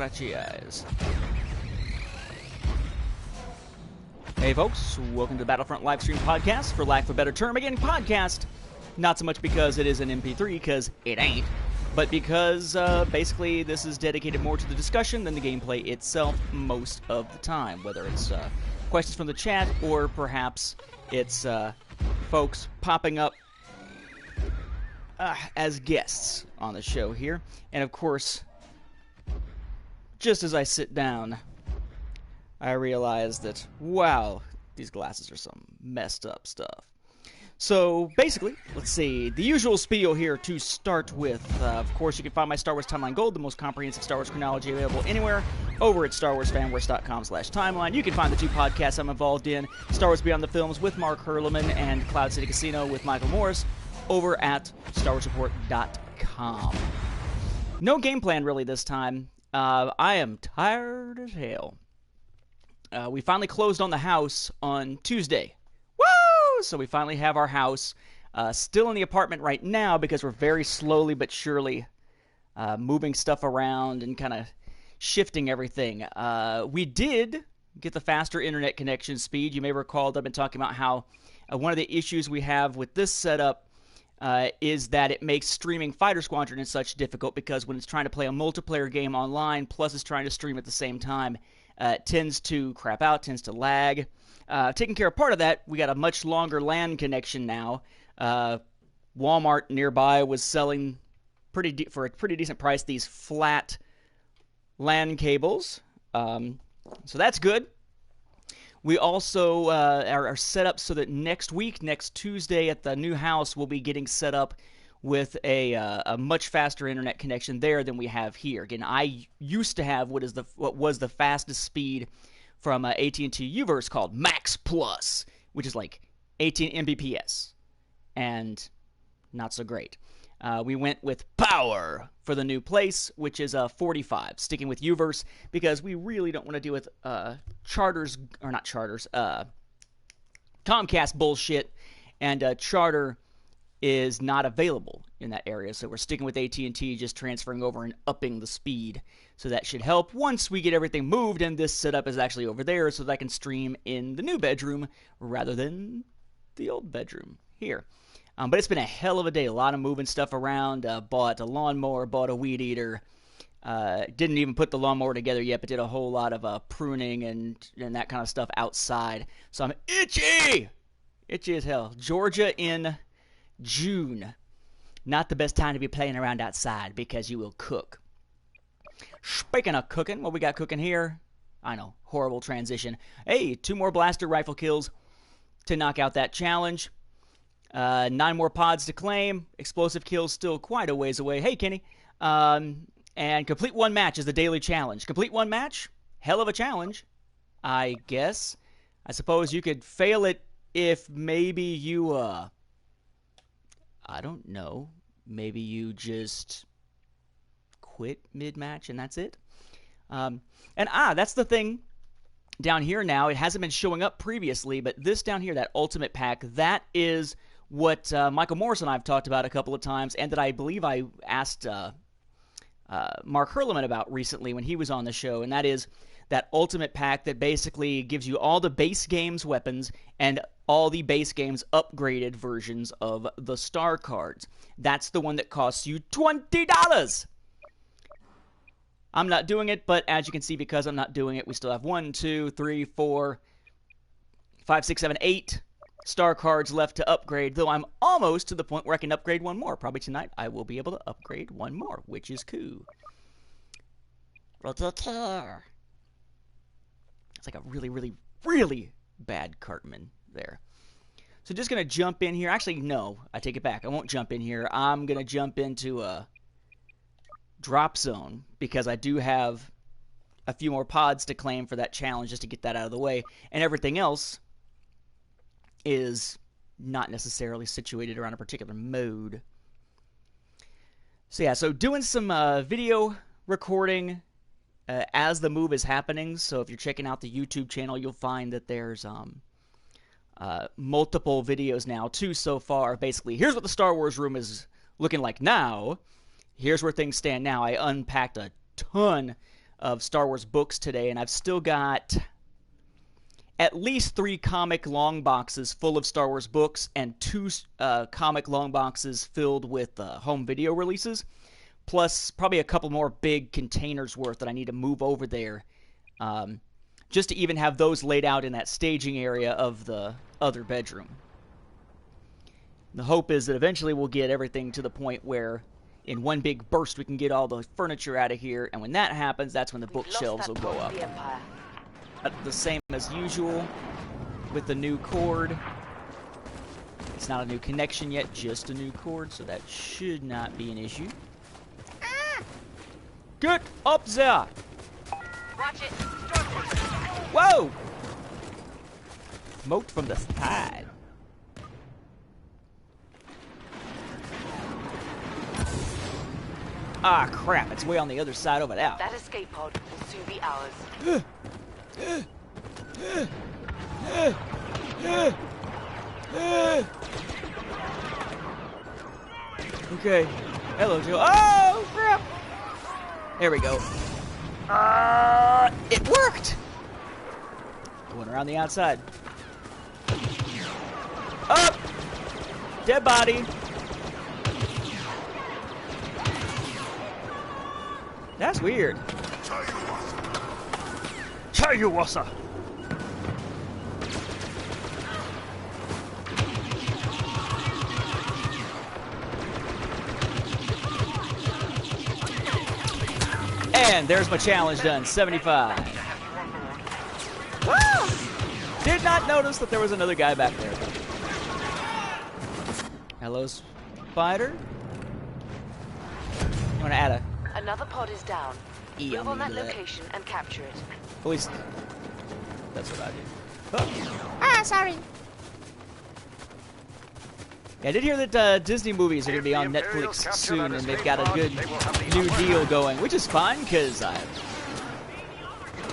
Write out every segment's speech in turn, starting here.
scratchy eyes. Hey folks, welcome to the Battlefront Livestream podcast, for lack of a better term. Again, podcast, not so much because it is an MP3, because it ain't, but because basically this is dedicated more to the discussion than the gameplay itself most of the time, whether it's questions from the chat or perhaps it's folks popping up as guests on the show here. And of course, just as I sit down, I realize that, wow, these glasses are some messed up stuff. So, basically, let's see, the usual spiel here to start with. Of course, you can find my Star Wars Timeline Gold, the most comprehensive Star Wars chronology available anywhere, over at StarWarsFanWorks.com/timeline. You can find the two podcasts I'm involved in, Star Wars Beyond the Films with Mark Herleman and Cloud City Casino with Michael Morris, over at StarWarsReport.com. No game plan, really, this time. I am tired as hell. We finally closed on the house on Tuesday. Woo! So we finally have our house. Still in the apartment right now because we're very slowly but surely moving stuff around and kind of shifting everything. We did get the faster internet connection speed. You may recall that I've been talking about how one of the issues we have with this setup is that it makes streaming Fighter Squadron and such difficult, because when it's trying to play a multiplayer game online, plus it's trying to stream at the same time, it tends to crap out, tends to lag. Taking care of part of that, we got a much longer LAN connection now. Walmart nearby was selling for a pretty decent price these flat LAN cables. So that's good. We also are set up so that next week, next Tuesday at the new house, we'll be getting set up with a much faster internet connection there than we have here. Again, I used to have what was the fastest speed from AT&T Uverse called Max Plus, which is like 18 Mbps, and not so great. We went with Power for the new place, which is 45, sticking with Uverse because we really don't want to deal with Comcast bullshit, and Charter is not available in that area, so we're sticking with AT&T, just transferring over and upping the speed. So that should help once we get everything moved, and this setup is actually over there so that I can stream in the new bedroom rather than the old bedroom here. But it's been a hell of a day, a lot of moving stuff around. Bought a lawnmower, bought a weed eater. Didn't even put the lawnmower together yet, but did a whole lot of pruning and that kind of stuff outside. So I'm itchy! Itchy as hell. Georgia in June. Not the best time to be playing around outside because you will cook. Speaking of cooking, what we got cooking here? I know, horrible transition. Hey, 2 more blaster rifle kills to knock out that challenge. 9 more pods to claim. Explosive kills still quite a ways away. Hey, Kenny. And complete 1 match is the daily challenge. Complete 1 match? Hell of a challenge, I guess. I suppose you could fail it if maybe you, I don't know. Maybe you just quit mid-match and that's it. That's the thing down here now. It hasn't been showing up previously, but this down here, that ultimate pack, that is what Michael Morris and I have talked about a couple of times, and that I believe I asked Mark Herleman about recently when he was on the show, and that is that ultimate pack that basically gives you all the base game's weapons and all the base game's upgraded versions of the star cards. That's the one that costs you $20! I'm not doing it, but as you can see, because I'm not doing it, we still have 1, 2, 3, 4, 5, 6, 7, 8 star cards left to upgrade, though I'm almost to the point where I can upgrade 1 more. Probably tonight I will be able to upgrade 1 more, which is cool. It's like a really, really, really bad Cartman there. So just going to jump in here. Actually, no, I take it back. I won't jump in here. I'm going to jump into a drop zone because I do have a few more pods to claim for that challenge just to get that out of the way. And everything else is not necessarily situated around a particular mode. So yeah, so doing some video recording as the move is happening. So if you're checking out the YouTube channel, you'll find that there's multiple videos now, too, so far. Basically, here's what the Star Wars room is looking like now. Here's where things stand now. I unpacked a ton of Star Wars books today, and I've still got at least 3 comic long boxes full of Star Wars books and 2 comic long boxes filled with home video releases, plus probably a couple more big containers worth that I need to move over there, just to even have those laid out in that staging area of the other bedroom. The hope is that eventually we'll get everything to the point where in one big burst we can get all the furniture out of here, and when that happens, that's when the bookshelves will go up. The same as usual with the new cord. It's not a new connection yet, just a new cord, so that should not be an issue. Get up there! Watch it. Whoa! Smoked from the side. Ah, crap. It's way on the other side over there. That escape pod will soon be ours. Okay. Hello, Joe. Oh, crap. There we go. It worked! Going around the outside. Up! Dead body. That's weird. Chayuwasa. And there's my challenge done. 75. Woo! Did not notice that there was another guy back there. Hello, spider. You want to add a... Another pod is down. Move on that location and capture it. At least that's what I did. Oh. Ah, sorry. Yeah, I did hear that Disney movies are going to be on Netflix soon, and they've got a good new deal going, which is fine because I've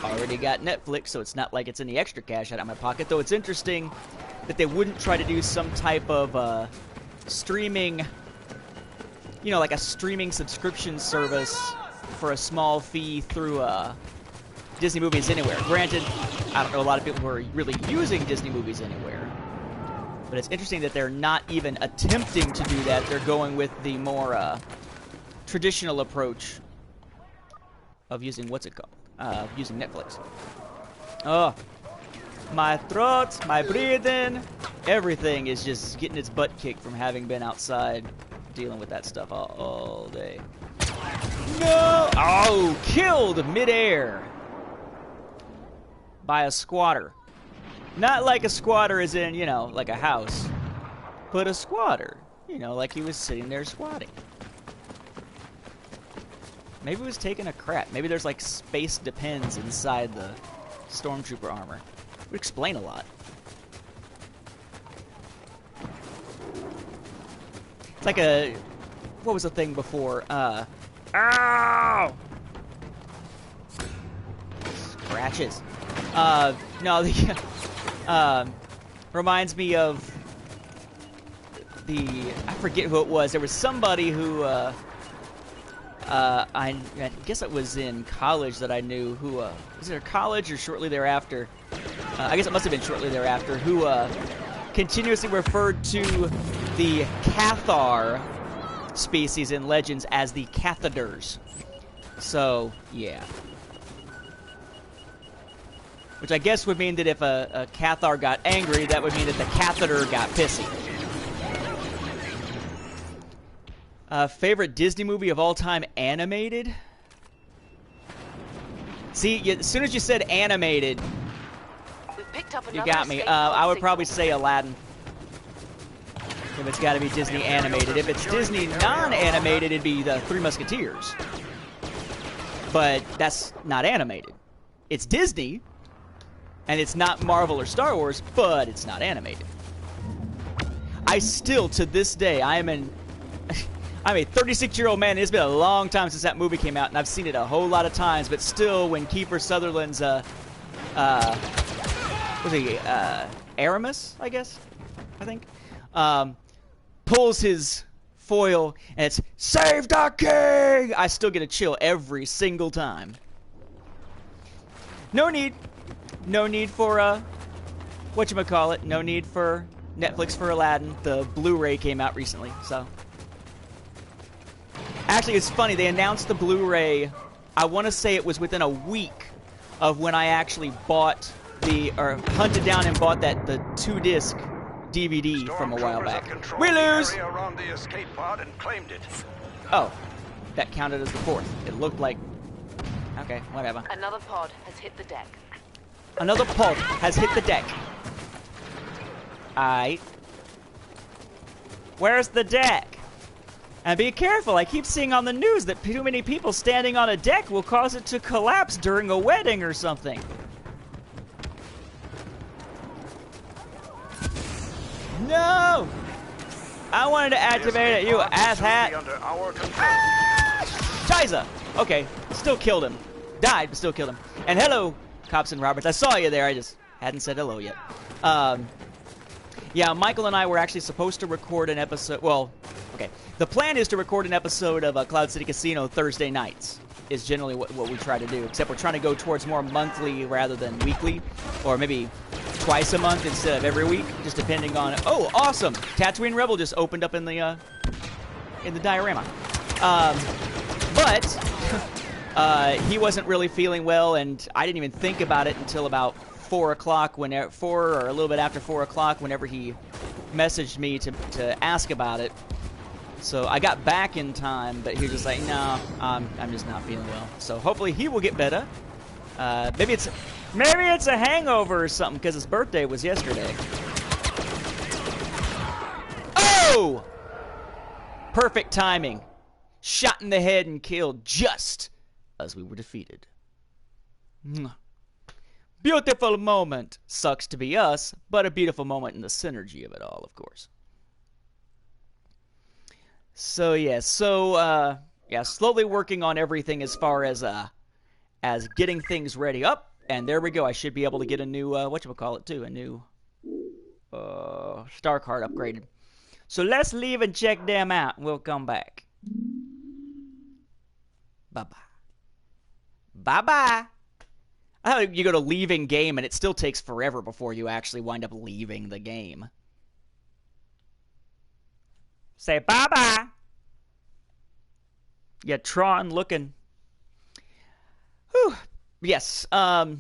already got Netflix, so it's not like it's any extra cash out of my pocket. Though it's interesting that they wouldn't try to do some type of streaming, you know, like a streaming subscription service for a small fee through Disney Movies Anywhere. Granted, I don't know a lot of people who are really using Disney Movies Anywhere, but it's interesting that they're not even attempting to do that. They're going with the more traditional approach of using, what's it called? Using Netflix. Oh, my throat, my breathing, everything is just getting its butt kicked from having been outside dealing with that stuff all day. No! Oh, killed midair by a squatter. Not like a squatter as in, you know, like a house, but a squatter. You know, like he was sitting there squatting. Maybe he was taking a crap. Maybe there's like space depends inside the stormtrooper armor. It would explain a lot. It's like a... What was the thing before? Ow! Scratches. No, the... reminds me of the... I forget who it was. There was somebody who... I guess it was in college that I knew who... was it in college or shortly thereafter? I guess it must have been shortly thereafter. Who continuously referred to the Cathar species in Legends as the Catheders. So, yeah. Which I guess would mean that if a Cathar got angry, that would mean that the Catheter got pissy. Favorite Disney movie of all time animated? See, as soon as you said animated, you got me. I would probably say Aladdin. If it's got to be Disney animated. If it's Disney non-animated, it'd be the Three Musketeers. But that's not animated. It's Disney, and it's not Marvel or Star Wars, but it's not animated. I still, to this day, I'm a 36-year-old man. It's been a long time since that movie came out, and I've seen it a whole lot of times. But still, when Kiefer Sutherland's, what's he, Aramis, I guess, I think, pulls his foil, and it's "Save the King!" I still get a chill every single time. No need for whatchamacallit, no need for Netflix for Aladdin. The Blu-ray came out recently, so. Actually, it's funny, they announced the Blu-ray, I want to say it was within a week of when I actually bought or hunted down and bought the 2-disc DVD from a while back. We lose! The escape pod and claimed it. Oh, that counted as the 4th. It looked like... Okay, whatever. Another pod has hit the deck. Another pod has hit the deck. Aight. Where's the deck? And be careful, I keep seeing on the news that too many people standing on a deck will cause it to collapse during a wedding or something. No! I wanted to activate it, you asshat. Shiza! Okay, still killed him. Died, but still killed him. And hello, Cops and Roberts. I saw you there, I just hadn't said hello yet. Yeah, Michael and I were actually supposed to record an episode, well, okay. The plan is to record an episode of Cloud City Casino Thursday nights, is generally what we try to do, except we're trying to go towards more monthly rather than weekly, or maybe twice a month instead of every week, just depending on, oh, awesome! Tatooine Rebel just opened up in the diorama. But he wasn't really feeling well, and I didn't even think about it until about 4 o'clock, 4 or a little bit after 4 o'clock, whenever he messaged me to ask about it. So I got back in time, but he was just like, no, I'm just not feeling well. So hopefully he will get better. Maybe it's a hangover or something, because his birthday was yesterday. Oh! Perfect timing. Shot in the head and killed just as we were defeated. Beautiful moment. Sucks to be us, but a beautiful moment in the synergy of it all, of course. So yeah, slowly working on everything as far as getting things ready up, and there we go. I should be able to get a new whatchamacallit too, a new star card upgraded. So let's leave and check them out, and we'll come back. Bye-bye. Bye-bye. I know you go to leaving game, and it still takes forever before you actually wind up leaving the game. Say bye-bye. Yeah, Tron looking. Whew. Yes. Let's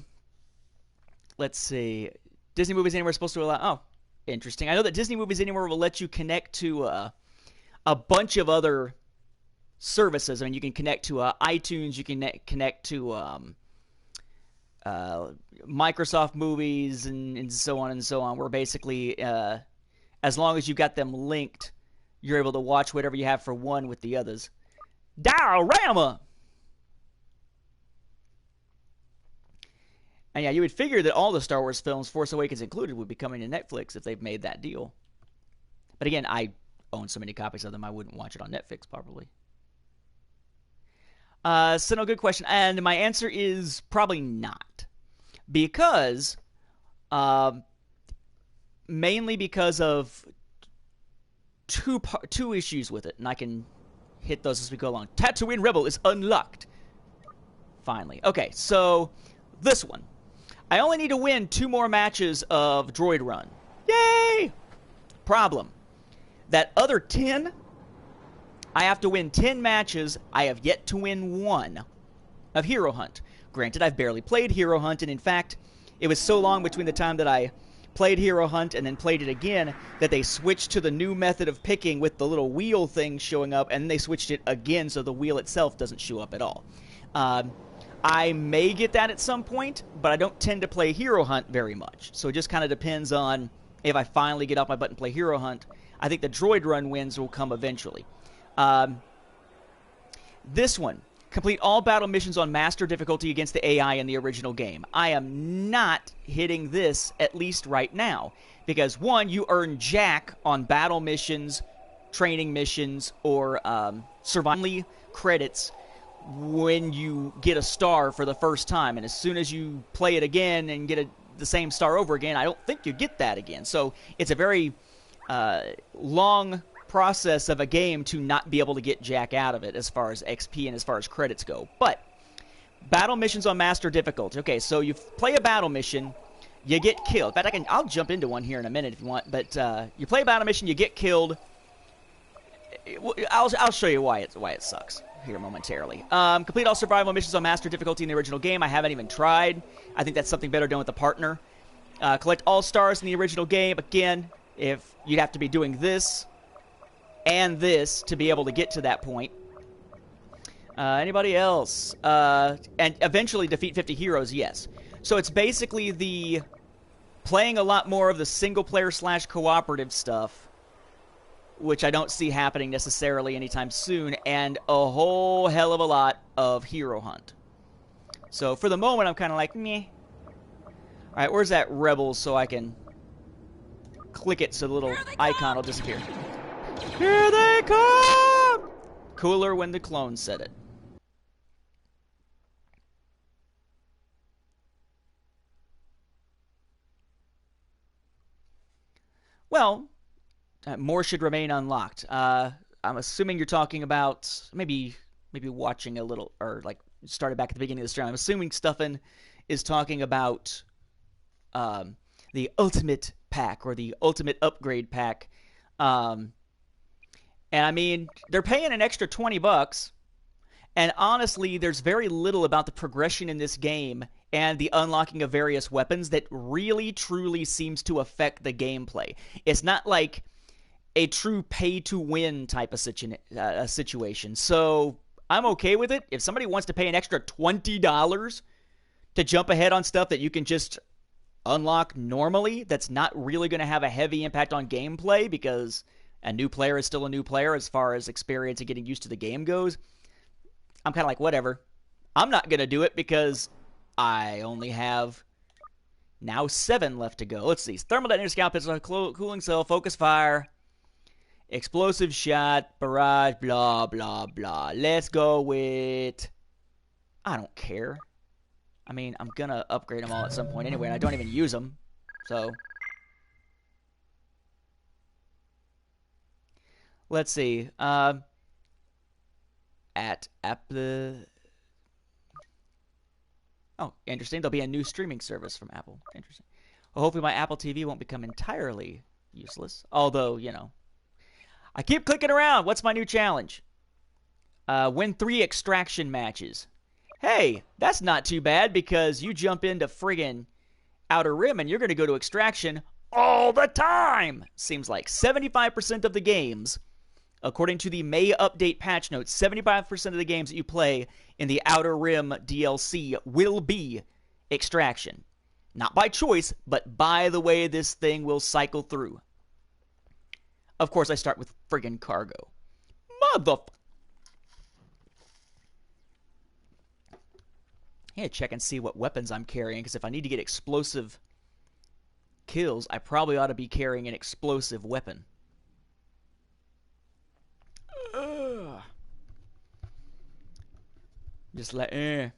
see. Disney Movies Anywhere is supposed to allow... Oh, interesting. I know that Disney Movies Anywhere will let you connect to a bunch of other services. I mean, you can connect to iTunes. You can connect to Microsoft Movies and so on and so on. Where basically, as long as you've got them linked, you're able to watch whatever you have for one with the others. Diorama! And yeah, you would figure that all the Star Wars films, Force Awakens included, would be coming to Netflix if they've made that deal. But again, I own so many copies of them, I wouldn't watch it on Netflix, probably. So no, good question. And my answer is probably not. Because, mainly because of two issues with it, and I can hit those as we go along. Tatooine Rebel is unlocked. Finally. Okay, so this one. I only need to win 2 more matches of Droid Run. Yay! Problem. That other 10, I have to win 10 matches. I have yet to win 1 of Hero Hunt. Granted, I've barely played Hero Hunt, and in fact, it was so long between the time that I played Hero Hunt and then played it again that they switched to the new method of picking with the little wheel thing showing up, and then they switched it again so the wheel itself doesn't show up at all. I may get that at some point, but I don't tend to play Hero Hunt very much. So it just kind of depends on if I finally get off my butt and play Hero Hunt. I think the Droid Run wins will come eventually. This one. Complete all battle missions on master difficulty against the AI in the original game. I am not hitting this, at least right now. Because, 1, you earn Jack on battle missions, training missions, or survival credits when you get a star for the first time. And as soon as you play it again and get the same star over again, I don't think you get that again. So it's a very long process of a game to not be able to get Jack out of it as far as XP and as far as credits go. But Battle missions on master difficulty. Okay, so you play a battle mission, you get killed. In fact, I'll jump into one here in a minute if you want. But you play a battle mission, you get killed. I'll show you why it sucks here momentarily. Complete all survival missions on master difficulty in the original game. I haven't even tried. I think that's something better done with a partner. Collect all stars in the original game. Again, if you'd have to be doing this and this to be able to get to that point. Anybody else? And eventually defeat 50 heroes, yes. So it's basically the playing a lot more of the single-player / cooperative stuff, which I don't see happening necessarily anytime soon, and a whole hell of a lot of hero hunt. So for the moment, I'm kind of like, meh. Alright, where's that Rebels so I can click it so the little icon will disappear. Here they come! Cooler when the clone said it. Well, more should remain unlocked. I'm assuming you're talking about maybe watching a little, or like started back at the beginning of the stream. I'm assuming Stuffin is talking about the ultimate pack or the ultimate upgrade pack. And I mean, they're paying an extra $20. And honestly, there's very little about the progression in this game and the unlocking of various weapons that really, truly seems to affect the gameplay. It's not like a true pay-to-win type of situation. So I'm okay with it. If somebody wants to pay an extra $20 to jump ahead on stuff that you can just unlock normally, that's not really going to have a heavy impact on gameplay because a new player is still a new player as far as experience and getting used to the game goes, I'm kind of like, whatever. I'm not going to do it because I only have now 7 left to go. Let's see. Thermal detonator, scout pistol, cooling cell, focus fire, explosive shot, barrage, blah, blah, blah. Let's go with... I don't care. I mean, I'm going to upgrade them all at some point anyway, and I don't even use them. So... let's see. At Apple... oh, interesting. There'll be a new streaming service from Apple. Interesting. Well, hopefully my Apple TV won't become entirely useless. Although, you know. I keep clicking around. What's my new challenge? Win 3 extraction matches. Hey, that's not too bad because you jump into friggin' Outer Rim and you're going to go to extraction all the time. Seems like 75% of the games, according to the May update patch notes, 75% of the games that you play in the Outer Rim DLC will be extraction. Not by choice, but by the way this thing will cycle through. Of course, I start with friggin' cargo. Motherfucker. Yeah, check and see what weapons I'm carrying, because if I need to get explosive kills, I probably ought to be carrying an explosive weapon. Just like, Be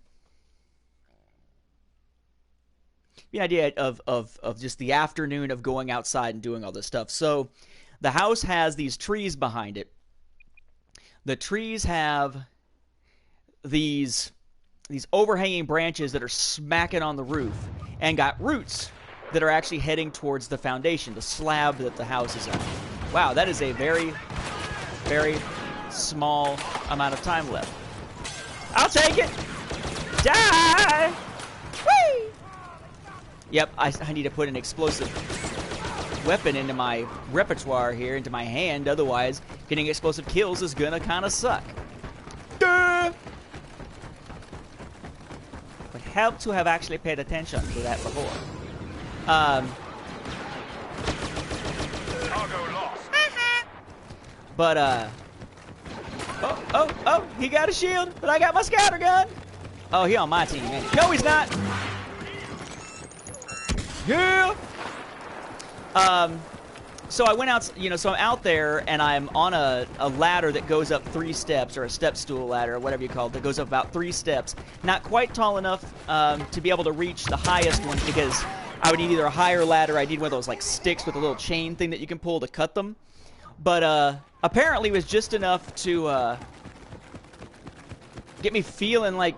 an idea of just the afternoon of going outside and doing all this stuff. So, the house has these trees behind it. The trees have these overhanging branches that are smacking on the roof and got roots that are actually heading towards the foundation, the slab that the house is on. Wow, that is a very, very small amount of time left. I'll take it! Die! Whee! Yep, I need to put an explosive weapon into my repertoire here, into my hand, otherwise getting explosive kills is gonna kinda suck. Duh! Would help to have actually paid attention to that before. Cargo lost. But, oh, he got a shield, but I got my scouter gun. Oh, he on my team, man. No, he's not. Yeah. So I went out, so I'm out there, and I'm on a ladder that goes up 3 steps, or a step stool ladder, or whatever you call it, that goes up about 3 steps. Not quite tall enough to be able to reach the highest one, because I would need either a higher ladder, I'd need one of those, like, sticks with a little chain thing that you can pull to cut them. But, apparently it was just enough to, get me feeling like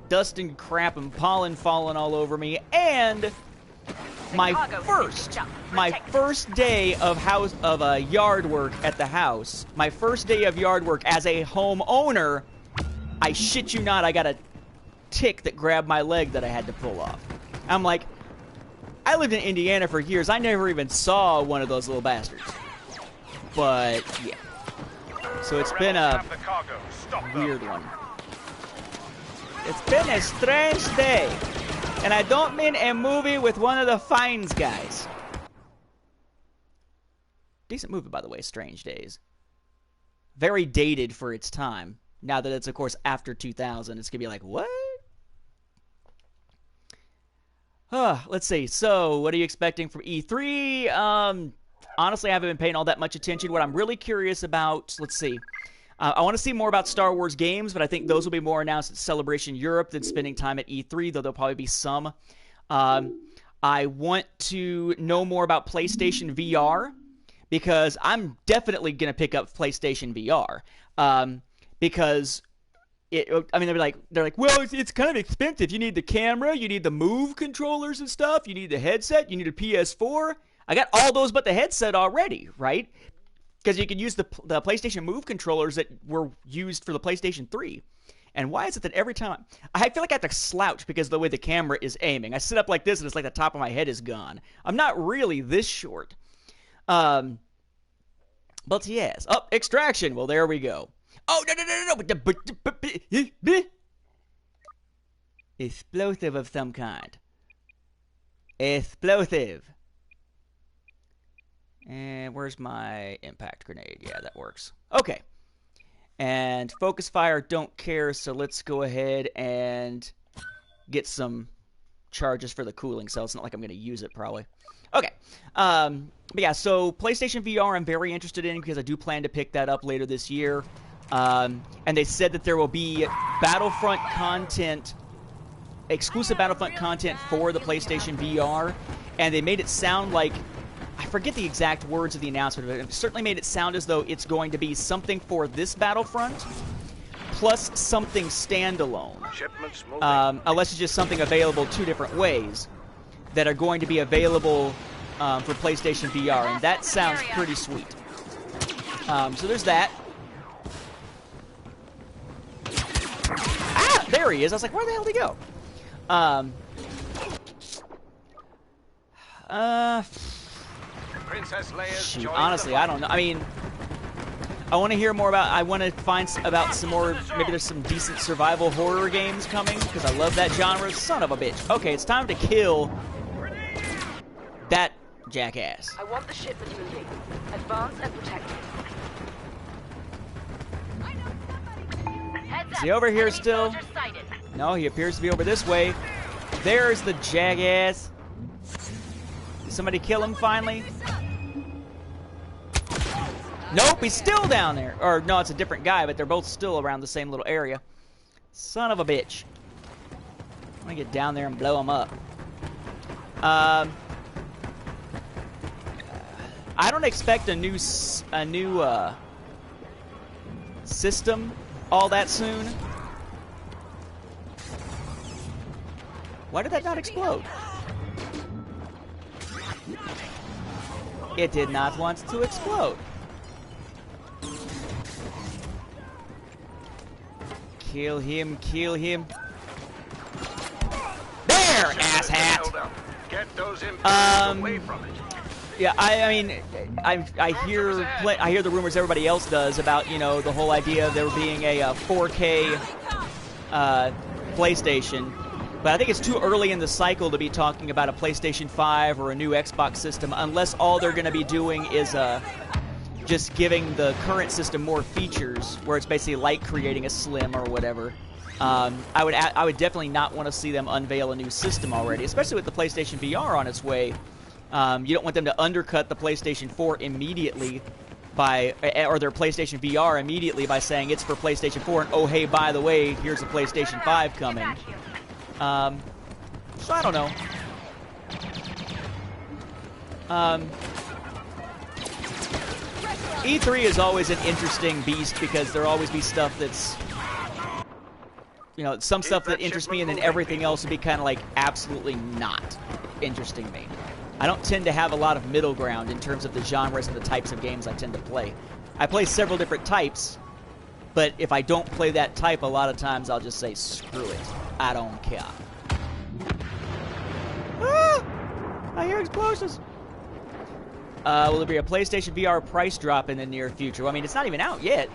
dust and crap and pollen falling all over me, and my first day of yard work at the house, my first day of yard work as a homeowner, I shit you not, I got a tick that grabbed my leg that I had to pull off. I'm like, I lived in Indiana for years. I never even saw one of those little bastards. But, yeah. So it's been a weird one. It's been a strange day. And I don't mean a movie with one of the Fines guys. Decent movie, by the way, Strange Days. Very dated for its time. Now that it's, of course, after 2000, it's going to be like, what? Let's see. So, what are you expecting from E3? Honestly, I haven't been paying all that much attention. What I'm really curious about, let's see. I want to see more about Star Wars games, but I think those will be more announced at Celebration Europe than spending time at E3, though there'll probably be some. I want to know more about PlayStation VR, because I'm definitely going to pick up PlayStation VR. Because they're like, well, it's kind of expensive. You need the camera, you need the Move controllers and stuff, you need the headset, you need a PS4. I got all those but the headset already, right? Because you can use the PlayStation Move controllers that were used for the PlayStation 3. And why is it that every time I feel like I have to slouch because of the way the camera is aiming? I sit up like this and it's like the top of my head is gone. I'm not really this short. But yes. Oh, Extraction. Well, there we go. Oh, no. Explosive of some kind. Explosive. And where's my impact grenade? Yeah, that works. Okay. And focus fire, don't care, so let's go ahead and get some charges for the cooling cell. It's not like I'm going to use it, probably. Okay. But yeah, so PlayStation VR I'm very interested in because I do plan to pick that up later this year. And they said that there will be Battlefront content, exclusive Battlefront content for the PlayStation VR. And they made it sound like, I forget the exact words of the announcement, but it certainly made it sound as though it's going to be something for this Battlefront, plus something standalone. Unless it's just something available two different ways that are going to be available for PlayStation VR, and that sounds pretty sweet. So there's that. Ah, there he is. I was like, where the hell did he go? Shoot, honestly, I don't know. I mean, I want to hear more about, I want to find about some more, maybe there's some decent survival horror games coming, because I love that genre. Son of a bitch. Okay, it's time to kill that jackass. I want the shipment moving. Advance and protect it. Is he over here still? No, he appears to be over this way. There's the jackass. Did somebody kill him finally? Nope, he's still down there. Or, no, it's a different guy, but they're both still around the same little area. Son of a bitch. I'm gonna get down there and blow him up. I don't expect a new system all that soon. Why did that not explode? It did not want to explode. Kill him, kill him. There, asshat! Get those away from it. Yeah, I mean, I hear the rumors everybody else does about, you know, the whole idea of there being a 4K PlayStation. But I think it's too early in the cycle to be talking about a PlayStation 5 or a new Xbox system unless all they're going to be doing is just giving the current system more features, where it's basically like creating a Slim or whatever. I would definitely not want to see them unveil a new system already, especially with the PlayStation VR on its way. You don't want them to undercut the PlayStation 4 immediately or their PlayStation VR immediately by saying it's for PlayStation 4 and, oh, hey, by the way, here's a PlayStation 5 coming. So I don't know. E3 is always an interesting beast because there'll always be stuff that's, some stuff that interests me, and then everything else would be kind of like absolutely not interesting me. I don't tend to have a lot of middle ground in terms of the genres and the types of games I tend to play. I play several different types, but if I don't play that type, a lot of times I'll just say, screw it. I don't care. Ah! I hear explosions. Will there be a PlayStation VR price drop in the near future? Well, I mean, it's not even out yet.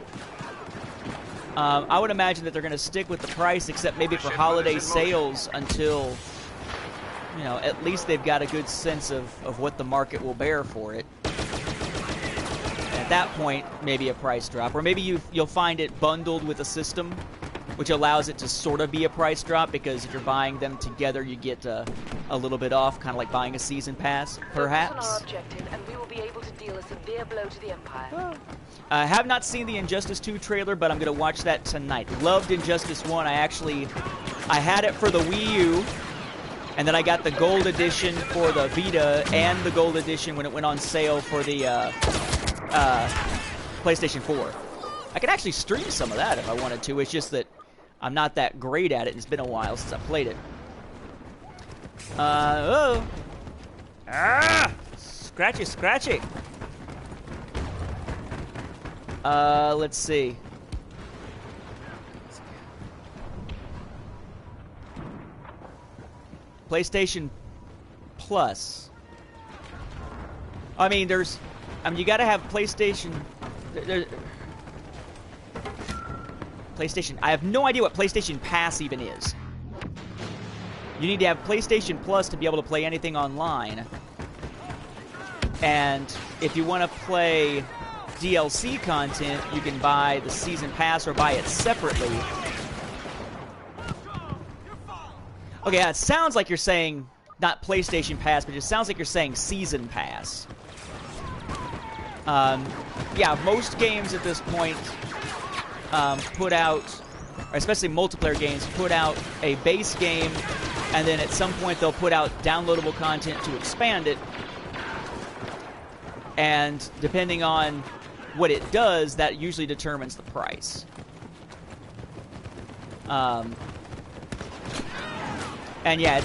I would imagine that they're going to stick with the price, except maybe for holiday sales until, at least they've got a good sense of what the market will bear for it. At that point, maybe a price drop. Or maybe you'll find it bundled with a system, which allows it to sort of be a price drop, because if you're buying them together, you get a little bit off, kind of like buying a season pass, perhaps. Focus on our objective, and we will be able to deal a severe blow to the Empire. Oh. I have not seen the Injustice 2 trailer, but I'm going to watch that tonight. Loved Injustice 1. I had it for the Wii U, and then I got the Gold Edition for the Vita, and the Gold Edition when it went on sale for the PlayStation 4. I could actually stream some of that if I wanted to. It's just that I'm not that great at it, and it's been a while since I played it. Oh. Ah! Scratchy, scratchy. Let's see. PlayStation Plus. I mean, you gotta have PlayStation. PlayStation. I have no idea what PlayStation Pass even is. You need to have PlayStation Plus to be able to play anything online. And if you want to play DLC content, you can buy the season pass or buy it separately. Okay, it sounds like you're saying not PlayStation Pass, but it sounds like you're saying season pass. Yeah, most games at this point put out, or especially multiplayer games, put out a base game, and then at some point they'll put out downloadable content to expand it. And depending on what it does, that usually determines the price. And yeah,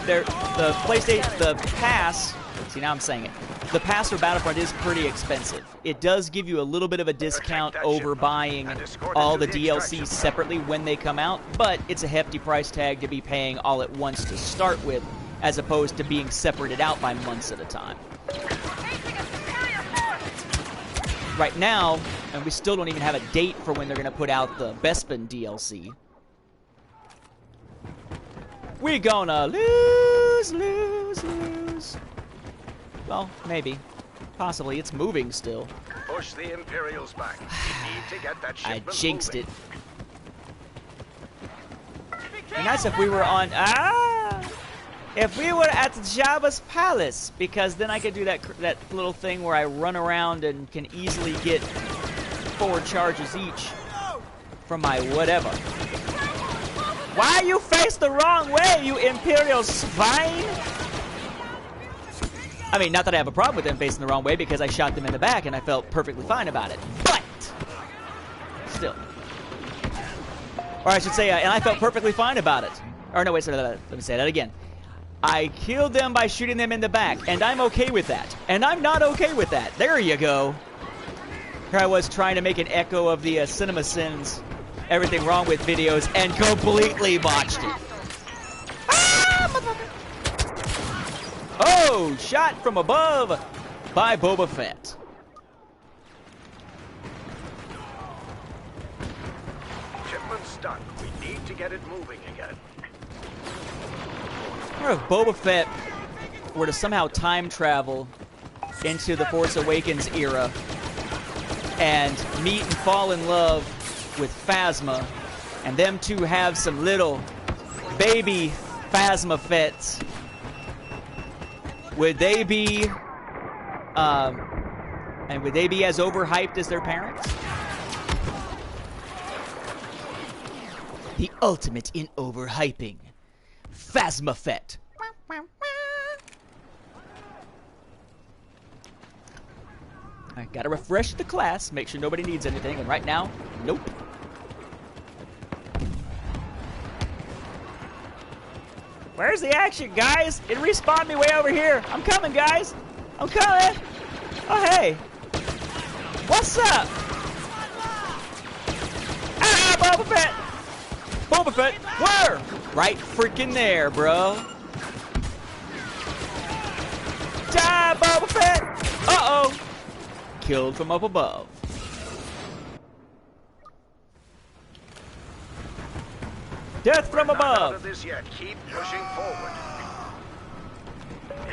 the PlayStation, the pass. See, now I'm saying it. The pass for Battlefront is pretty expensive. It does give you a little bit of a discount over buying all the DLCs separately when they come out, but it's a hefty price tag to be paying all at once to start with, as opposed to being separated out by months at a time. Right now, and we still don't even have a date for when they're going to put out the Bespin DLC. We're gonna lose. Well, be. Possibly. It's moving still. Push the Imperials back. We need to get that shipment I jinxed moving. it. It'd be nice if we were on... If we were at Jabba's palace, because then I could do that little thing where I run around and can easily get 4 charges each from my whatever. Why you face the wrong way, you Imperial swine? I mean, not that I have a problem with them facing the wrong way, because I shot them in the back and I felt perfectly fine about it. But still. Or I should say, and I felt perfectly fine about it. Or no, wait, let me say that again. I killed them by shooting them in the back, and I'm okay with that. And I'm not okay with that. There you go. Here I was trying to make an echo of the CinemaSins everything wrong with videos and completely botched it. Oh, shot from above by Boba Fett. Shipment's stuck. We need to get it moving again. I wonder if Boba Fett were to somehow time travel into the Force Awakens era and meet and fall in love with Phasma, and them two have some little baby Phasma Fetts. Would they be, and would they be as overhyped as their parents? The ultimate in overhyping. Phasma Fett. I gotta refresh the class, make sure nobody needs anything, and right now, nope. Where's the action, guys? It respawned me way over here. I'm coming, guys. I'm coming. Oh, hey. What's up? Ah, Boba Fett. Boba Fett. Where? Right freaking there, bro. Die, Boba Fett. Uh-oh. Killed from up above. Death from above. Out of this yet. Keep pushing forward.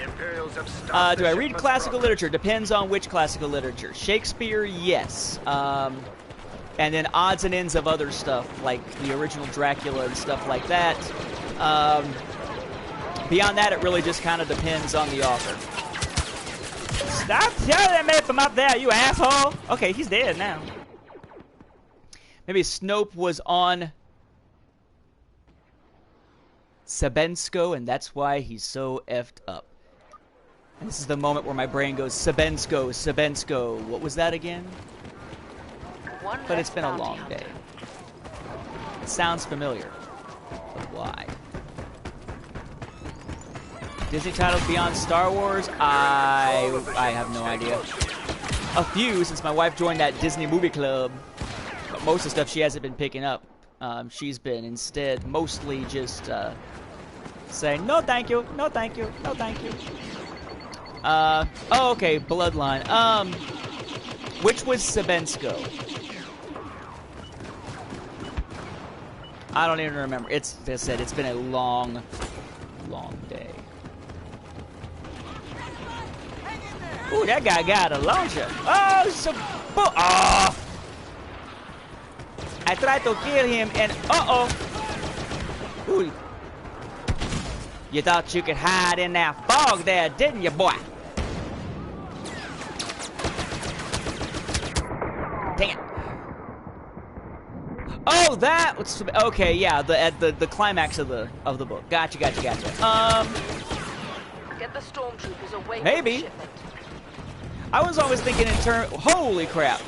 Imperials have stopped Do I read shipment's classical progress. literature? Depends on which classical literature. Shakespeare, yes. And then odds and ends of other stuff, like the original Dracula and stuff like that. Beyond that, it really just kind of depends on the author. Stop telling me from up there, you asshole! Okay, he's dead now. Maybe Snope was on Sabensko, and that's why he's so effed up. And this is the moment where my brain goes, Sabensko, Sabensko. What was that again? But it's been a long day. It sounds familiar. But why? Disney titles beyond Star Wars? I have no idea. A few, since my wife joined that Disney movie club. But most of the stuff she hasn't been picking up. She's been instead mostly just saying, no thank you, no thank you, no thank you. Oh, okay, Bloodline. Which was Sabensko? I don't even remember. It's, as I said, it's been a long, long day. Ooh, that guy got a launcher. Oh, so, oh! I tried to kill him and, uh-oh. Ooh. You thought you could hide in that fog there, didn't you, boy? Dang it. Oh, that was okay. Yeah, the climax of the book. Gotcha. Get the stormtroopers away Maybe. from the shipment. I was always thinking in terms. Holy crap!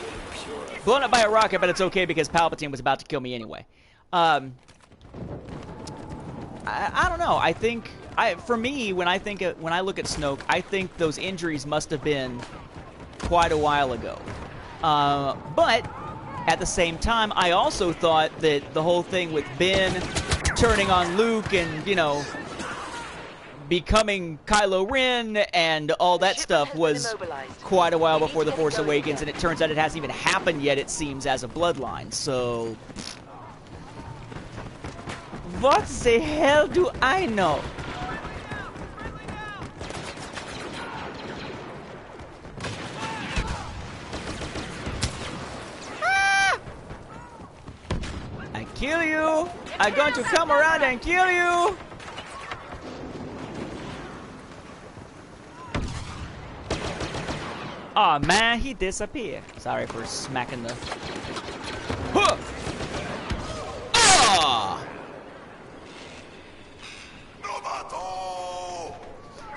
Blown up by a rocket, but it's okay because Palpatine was about to kill me anyway. I don't know. I think for me, when I look at Snoke, I think those injuries must have been quite a while ago. But at the same time, I also thought that the whole thing with Ben turning on Luke and, you know, becoming Kylo Ren and all that stuff was quite a while before The Force Awakens, and it turns out it hasn't even happened yet, it seems, as a bloodline, so... What the hell do I know? I kill you! I'm going to come around and kill you! Aw, oh, man, he disappeared. Sorry for smacking the... Huh! Ah!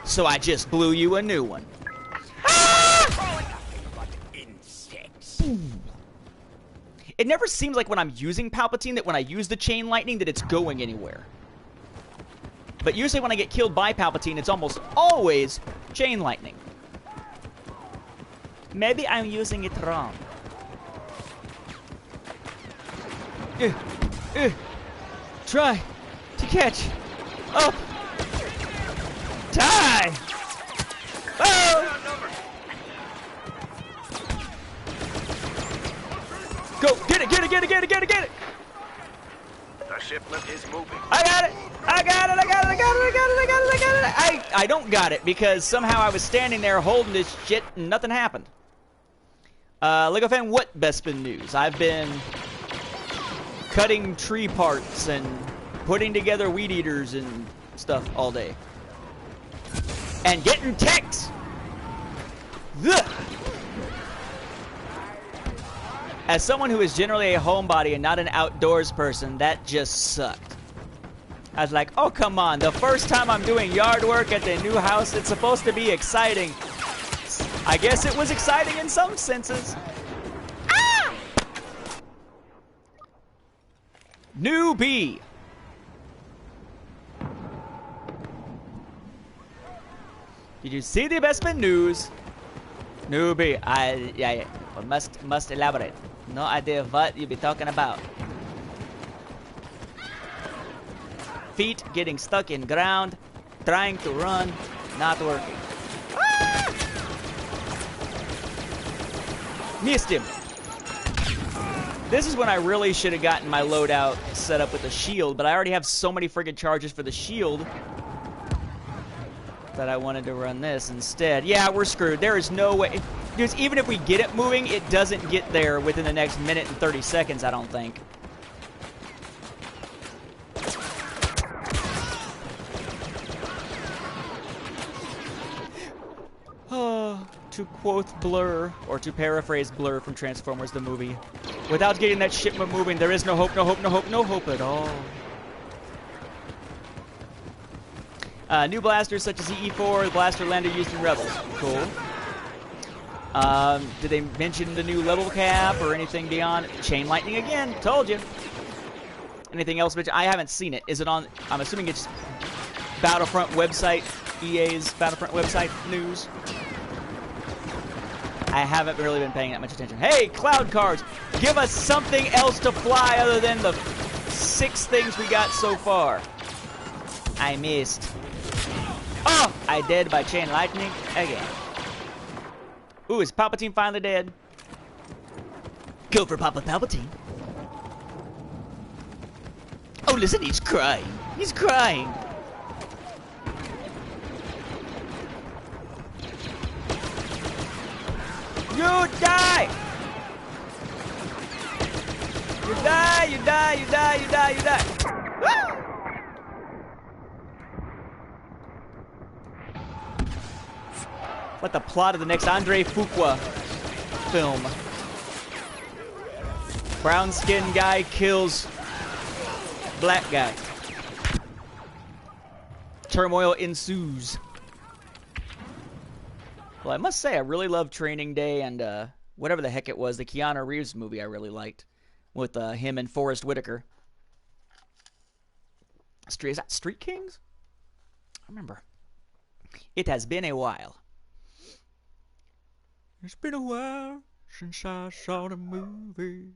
So I just blew you a new one. Ah! It never seems like when I'm using Palpatine that when I use the chain lightning that it's going anywhere. But usually when I get killed by Palpatine, it's almost always chain lightning. Maybe I'm using it wrong. Try to catch up. Die! Oh! Go! Get it! Get it! Get it! Get it! Get it! Get it! The shipment is moving. I got it! I got it! I got it! I got it! I got it! I got it! I got it! I don't got it because somehow I was standing there holding this shit and nothing happened. Lego fan, what Bespin news? I've been cutting tree parts and putting together weed eaters and stuff all day. And getting texts! Ugh. As someone who is generally a homebody and not an outdoors person, that just sucked. I was like, oh, come on. The first time I'm doing yard work at the new house, it's supposed to be exciting. I guess it was exciting in some senses. Ah! Newbie. Did you see the investment news? Newbie, yeah, must elaborate. No idea what you be talking about. Feet getting stuck in ground, trying to run, not working. Ah! Missed him. This is when I really should have gotten my loadout set up with a shield, but I already have so many friggin' charges for the shield that I wanted to run this instead. Yeah, we're screwed. There is no way. Dudes, even if we get it moving, it doesn't get there within the next minute and 30 seconds, I don't think. To quote Blur, or to paraphrase Blur from Transformers the movie, without getting that shipment moving, there is no hope, no hope, no hope, no hope at all. New blasters such as EE4, the blaster lander used in Rebels. Cool. Did they mention the new level cap or anything beyond? Chain lightning again, told you. Anything else? I haven't seen it. Is it on? I'm assuming it's Battlefront website, EA's Battlefront website news. I haven't really been paying that much attention. Hey, cloud cars, give us something else to fly other than the 6 things we got so far. I missed. Oh, I dead by chain lightning again. Ooh, is Palpatine finally dead? Go for Papa Palpatine. Oh, listen, he's crying. He's crying. You die! You die, you die, you die, you die, you die. Woo! What the plot of the next Andre Fuqua film. Brown skinned guy kills black guy. Turmoil ensues. Well, I must say, I really love Training Day and whatever the heck it was, the Keanu Reeves movie I really liked. With him and Forrest Whitaker. Is that Street Kings? I remember. It has been a while. It's been a while since I saw the movie.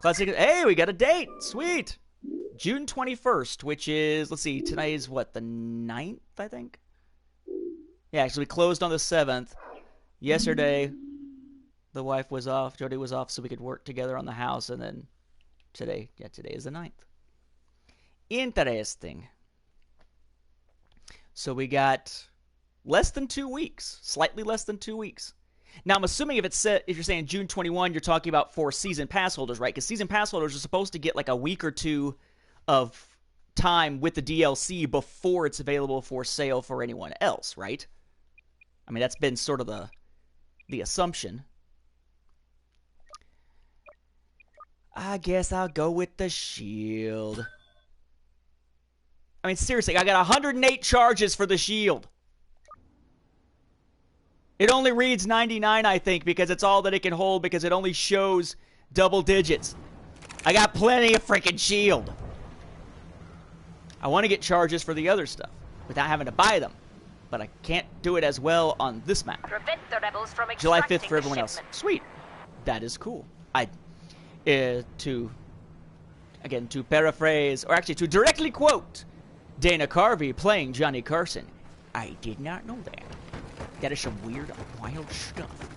Classic. Hey, we got a date. Sweet. June 21st, which is, let's see, tonight is what, the 9th, I think? Yeah, actually, we closed on the 7th. Yesterday, the wife was off, Jody was off, so we could work together on the house, and then today, yeah, today is the 9th. Interesting. So we got less than 2 weeks, slightly less than 2 weeks. Now, I'm assuming if it's set, if you're saying June 21, you're talking about for season pass holders, right? Because season pass holders are supposed to get like a week or two of time with the DLC before it's available for sale for anyone else, right? I mean, that's been sort of the assumption. I guess I'll go with the shield. I mean, seriously, I got 108 charges for the shield. It only reads 99, I think, because it's all that it can hold, because it only shows double digits. I got plenty of freaking shield. I want to get charges for the other stuff without having to buy them. But I can't do it as well on this map. Prevent the rebels from July 5th for extracting everyone the else. shipment. Sweet. That is cool. To paraphrase, or actually to directly quote Dana Carvey playing Johnny Carson, I did not know that. That is some weird, wild stuff.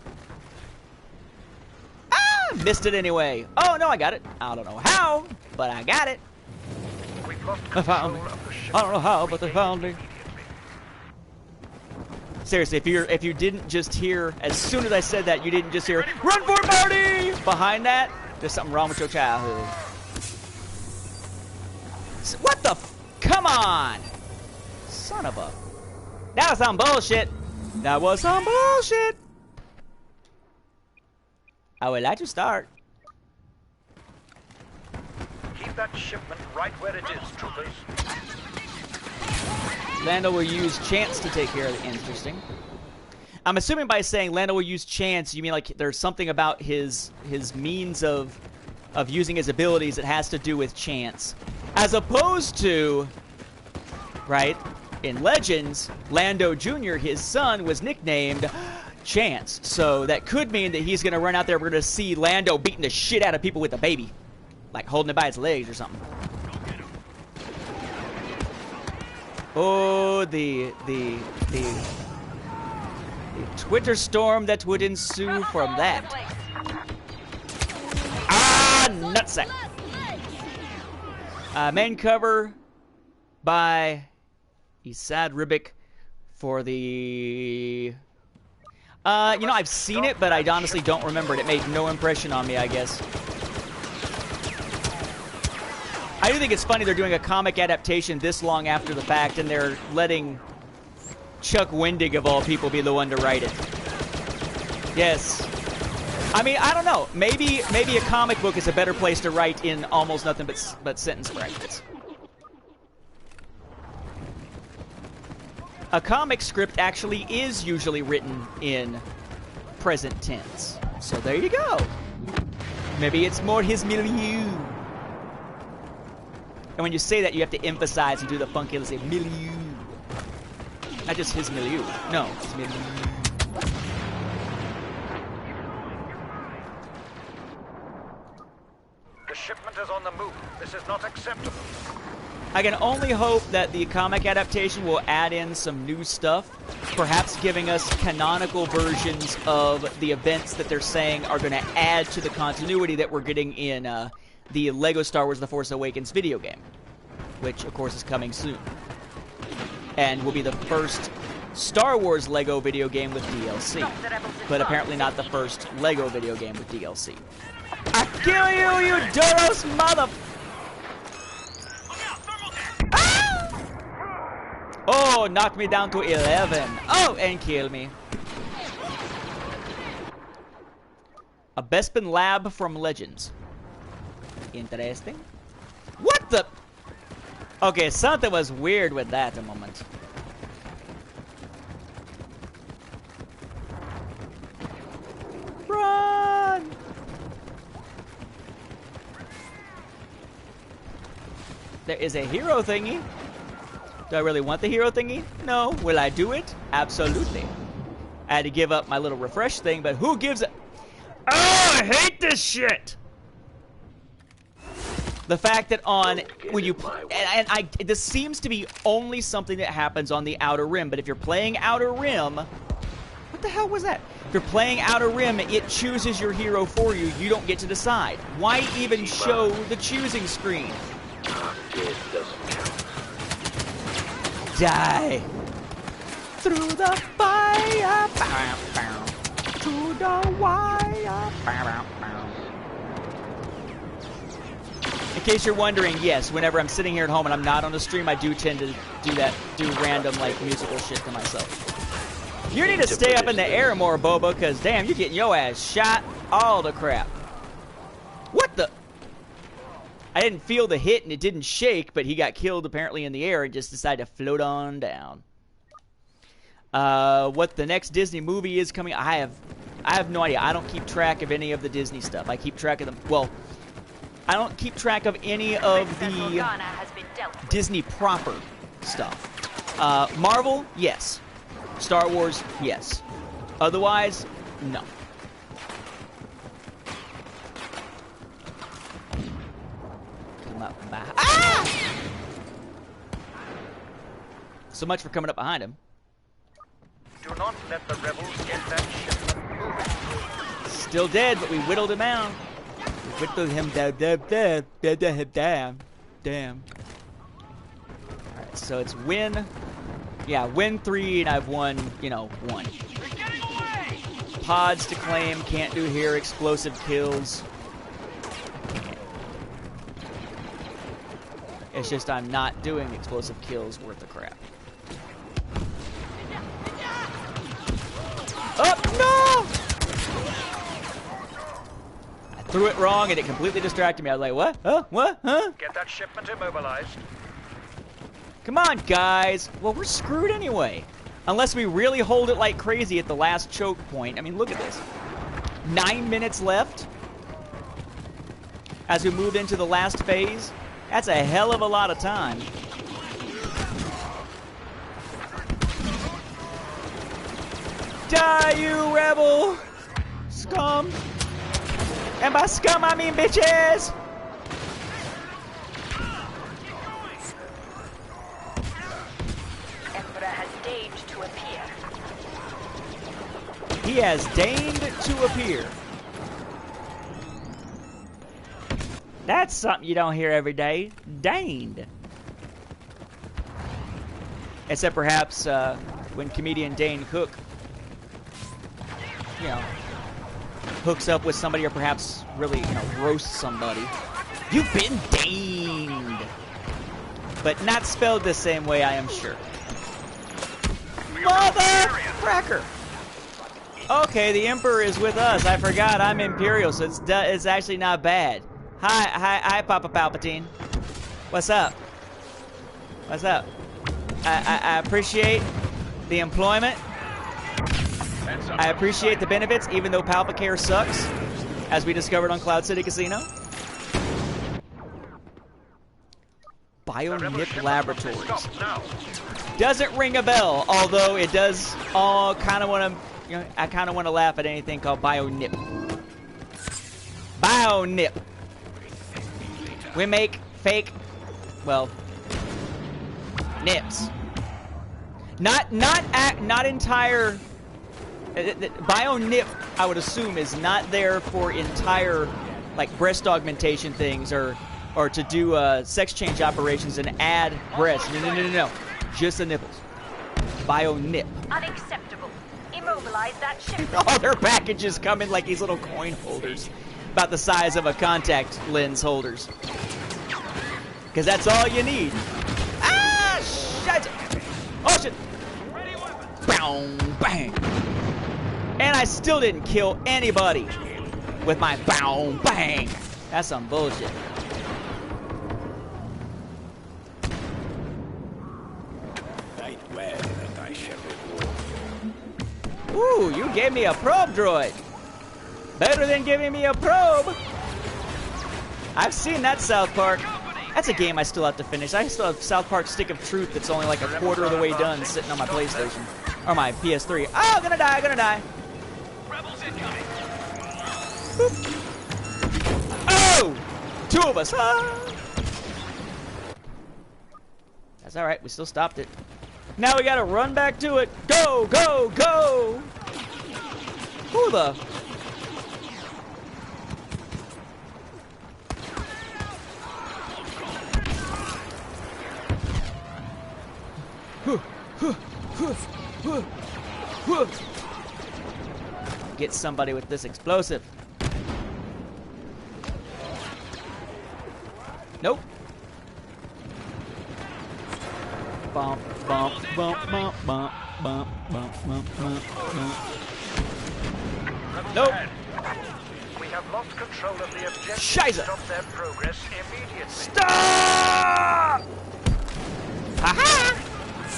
Ah! Missed it anyway. Oh, no, I got it. I don't know how, but I got it. We've lost I found control me. of the ship. I don't know how, but they found me. Immediately. Seriously, if you didn't just hear, as soon as I said that, you didn't just hear, run for it, Marty! Behind that, there's something wrong with your childhood. What the come on! Son of a... That was some bullshit! That was some bullshit! I would like to start. Keep that shipment right where it is, troopers. Lando will use chance to take care of it. Interesting. I'm assuming by saying Lando will use chance, you mean like there's something about his means of using his abilities that has to do with chance. As opposed to, right, in Legends, Lando Jr., his son, was nicknamed Chance. So that could mean that he's going to run out there. We're going to see Lando beating the shit out of people with a baby. Like holding it by its legs or something. Oh, the Twitter storm that would ensue from that. Ah, nutsack. Main cover by Isad Ribic for the... you know, I've seen it, but I honestly don't remember it. It made no impression on me, I guess. I do think it's funny they're doing a comic adaptation this long after the fact, and they're letting Chuck Wendig, of all people, be the one to write it. Yes. I mean, I don't know. Maybe a comic book is a better place to write in almost nothing but sentence brackets. A comic script actually is usually written in present tense. So there you go. Maybe it's more his milieu. And when you say that, you have to emphasize and do the funky, let's say, milieu. Not just his milieu. No, his milieu. The shipment is on the move. This is not acceptable. I can only hope that the comic adaptation will add in some new stuff, perhaps giving us canonical versions of the events that they're saying are going to add to the continuity that we're getting in the LEGO Star Wars The Force Awakens video game, which, of course, is coming soon. And will be the first Star Wars LEGO video game with DLC, but apparently not the first LEGO video game with DLC. I kill you, you Duros mother... Ah! Oh, knocked me down to 11. Oh, and kill me. A Bespin Lab from Legends. Interesting. What the... Okay, something was weird with that a moment. Run! There is a hero thingy. Do I really want the hero thingy? No. Will I do it? Absolutely. I had to give up my little refresh thing, but who gives a... Oh, I hate this shit! The fact that on... when you... this seems to be only something that happens on the Outer Rim, but if you're playing Outer Rim... What the hell was that? If you're playing Outer Rim, it chooses your hero for you. You don't get to decide. Why even show the choosing screen? Die through the fire, to the wire. In case you're wondering, yes, whenever I'm sitting here at home and I'm not on the stream, I do tend to do random like musical shit to myself. You need to stay up in the air more, Boba, because damn, you're getting your ass shot all the crap. What the? I didn't feel the hit and it didn't shake, but he got killed apparently in the air and just decided to float on down. What the next Disney movie is coming, I have no idea. I don't keep track of any of the Disney stuff. I keep track of them. Well, I don't keep track of any of the Disney proper stuff. Marvel, yes. Star Wars, yes. Otherwise, no. Ah! So much for coming up behind him. Do not let the rebels get that shipment moving. Still dead, but we whittled him down. We whittled him down. Damn. Alright, so it's win. Yeah, win 3, and I've won, you know, 1. Pods to claim, can't do here, explosive kills. It's just I'm not doing explosive kills worth of crap. Oh, no! I threw it wrong and it completely distracted me. I was like, what? Huh? What? Huh? Get that shipment immobilized. Come on, guys. Well, we're screwed anyway. Unless we really hold it like crazy at the last choke point. I mean, look at this. 9 minutes left as we move into the last phase. That's a hell of a lot of time. Die, you rebel scum! And by scum, I mean bitches! Emperor has deigned to appear. He has deigned to appear. That's something you don't hear every day. Deigned. Except perhaps when comedian Dane Cook, you know, hooks up with somebody or perhaps really, you know, roasts somebody. You've been deigned. But not spelled the same way, I am sure. Mother cracker! Okay, the Emperor is with us. I forgot I'm Imperial, so it's actually not bad. Hi, Papa Palpatine. What's up? What's up? I appreciate the employment. I appreciate the benefits, even though Palpacare sucks, as we discovered on Cloud City Casino. BioNip Laboratories. Doesn't ring a bell, although it does all kind of want to, you know, I kind of want to laugh at anything called BioNip. BioNip. We make fake, well, nips. Not entire. BioNip, I would assume, is not there for entire, like, breast augmentation things or to do sex change operations and add breasts. No. Just the nipples. BioNip. Unacceptable. Immobilize that ship. All their packages come in like these little coin holders, about the size of a contact lens holders. Because that's all you need. Ah, shit! Oh shit! Bow, bang! And I still didn't kill anybody with my bow, bang! That's some bullshit. Ooh, you gave me a probe droid. Better than giving me a probe. I've seen that South Park. That's a game I still have to finish. I still have South Park Stick of Truth that's only like a quarter of the way done sitting on my PlayStation. Or my PS3. Oh, gonna die. Boop. Oh! Two of us. Ah. That's alright, we still stopped it. Now we gotta run back to it. Go, go, go! Who the? Get somebody with this explosive. Nope. Bump, bump, bump, bump, bump, bump, bump, bump, bump, bump. Nope. We have lost control of the objective. Scheiße. Stop their progress immediately. Stop! Haha!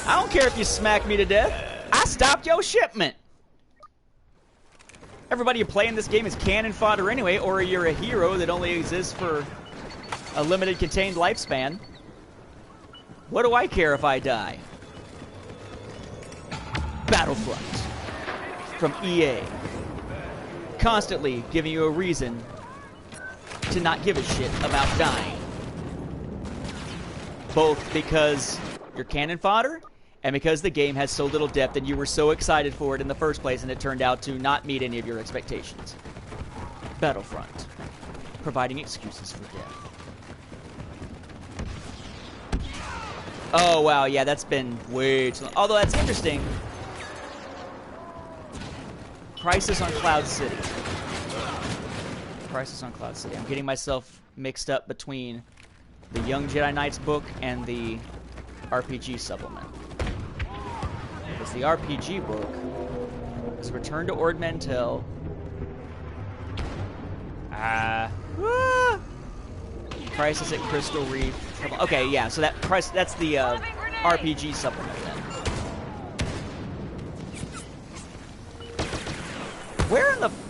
I don't care if you smack me to death. I stopped your shipment. Everybody playing this game is cannon fodder anyway, or you're a hero that only exists for a limited contained lifespan. What do I care if I die? Battlefront from EA. Constantly giving you a reason to not give a shit about dying. Both because you're cannon fodder and because the game has so little depth and you were so excited for it in the first place and it turned out to not meet any of your expectations. Battlefront. Providing excuses for death. Oh, wow, yeah, that's been way too long. Although that's interesting. Crisis on Cloud City. Crisis on Cloud City. I'm getting myself mixed up between the Young Jedi Knights book and the RPG supplement. Because the RPG book is Return to Ord Mantell. Crisis at Crystal Reef. Okay, yeah, so that's the RPG supplement then.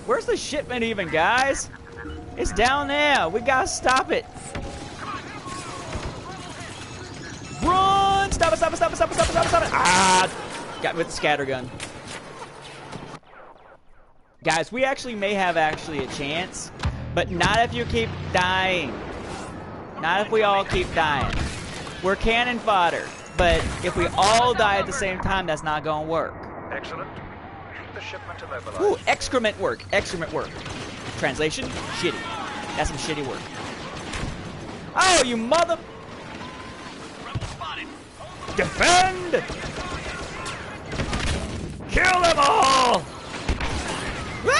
Where's the shipment even, guys? It's down there. We gotta stop it. Run! Stop it, stop it, stop it, stop it, stop it, stop it, stop it. Ah! Got me with the scattergun. Guys, we actually may have a chance, but not if you keep dying. Not if we all keep dying. We're cannon fodder, but if we all die at the same time, that's not going to work. Excellent. Keep the shipment immobilized. Ooh, excrement work. Excrement work. Translation, shitty. That's some shitty work. Oh, you mother... Defend! Kill them all! Woo!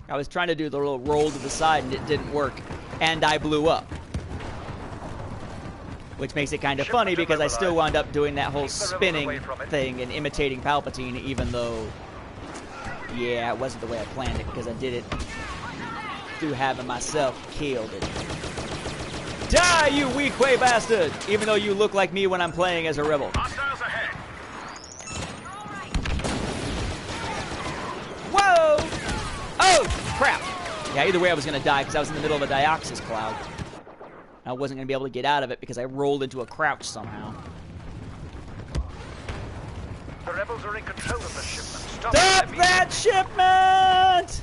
I was trying to do the little roll to the side and it didn't work. And I blew up. Which makes it kind of funny because I still wound up doing that whole spinning thing and imitating Palpatine, even though, yeah, it wasn't the way I planned it because I did it through having myself killed. Die, you weak way bastard! Even though you look like me when I'm playing as a rebel. Hostiles ahead. Whoa! Oh, crap. Yeah, either way I was going to die because I was in the middle of a Dioxys cloud. I wasn't going to be able to get out of it because I rolled into a crouch somehow. The rebels are in control of the shipment. Stop that shipment!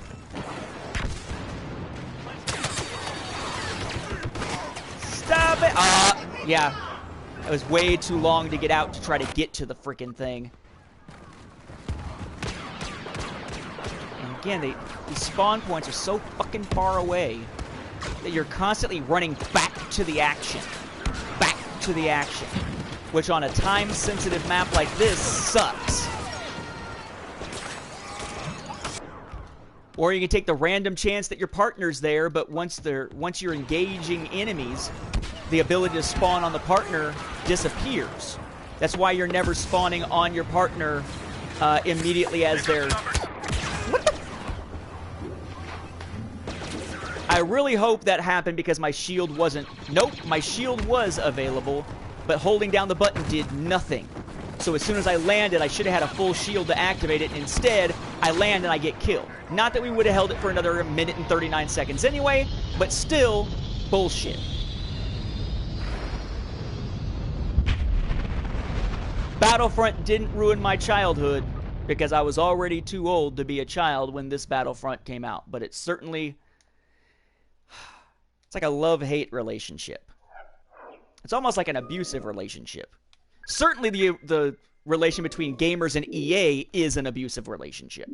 Stop it! Yeah. It was way too long to get out to try to get to the freaking thing. And again, these spawn points are so fucking far away that you're constantly running back to the action. Back to the action. Which on a time-sensitive map like this sucks. Or you can take the random chance that your partner's there, but once you're engaging enemies, the ability to spawn on the partner disappears. That's why you're never spawning on your partner immediately as they're... What the... I really hope that happened because my shield wasn't... Nope, my shield was available, but holding down the button did nothing. So as soon as I landed, I should have had a full shield to activate it. Instead, I land and I get killed. Not that we would have held it for another minute and 39 seconds anyway, but still, bullshit. Battlefront didn't ruin my childhood because I was already too old to be a child when this Battlefront came out. But it's certainly... It's like a love-hate relationship. It's almost like an abusive relationship. Certainly the relation between gamers and EA is an abusive relationship.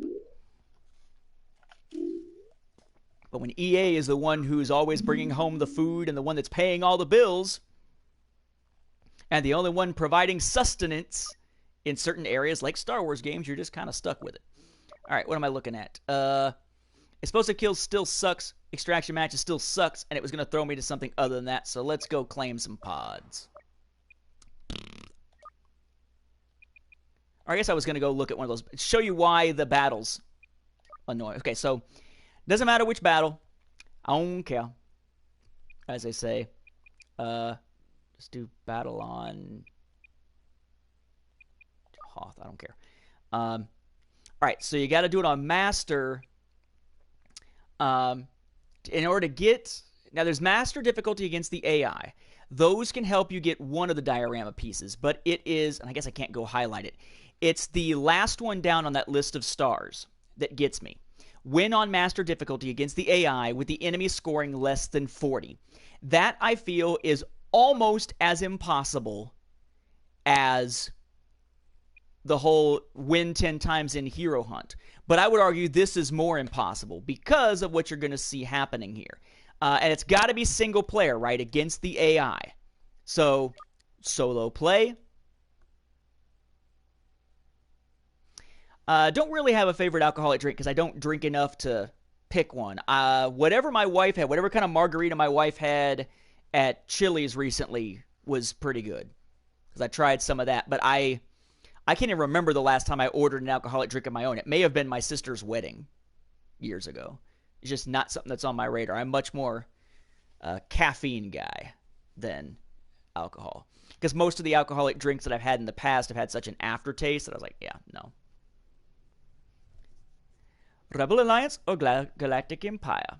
But when EA is the one who's always bringing home the food and the one that's paying all the bills, and the only one providing sustenance in certain areas like Star Wars games, you're just kind of stuck with it. All right, what am I looking at? Explosive kills still sucks. Extraction matches still sucks, and it was going to throw me to something other than that, so let's go claim some pods. Or I guess I was going to go look at one of those. Show you why the battles annoy. Okay, so doesn't matter which battle. I don't care. As they say. Just do battle on Hoth. I don't care. All right, so you got to do it on Master. In order to get... Now, there's Master difficulty against the AI. Those can help you get one of the diorama pieces, but it is... And I guess I can't go highlight it. It's the last one down on that list of stars that gets me. Win on Master difficulty against the AI with the enemy scoring less than 40. That, I feel, is almost as impossible as the whole win 10 times in Hero Hunt. But I would argue this is more impossible because of what you're going to see happening here. And it's got to be single player, right, against the AI. So, solo play. Don't really have a favorite alcoholic drink because I don't drink enough to pick one. Whatever my wife had, whatever kind of margarita my wife had at Chili's recently was pretty good. Because I tried some of that. But I can't even remember the last time I ordered an alcoholic drink of my own. It may have been my sister's wedding years ago. It's just not something that's on my radar. I'm much more a caffeine guy than alcohol. Because most of the alcoholic drinks that I've had in the past have had such an aftertaste that I was like, yeah, no. Rebel Alliance or Galactic Empire?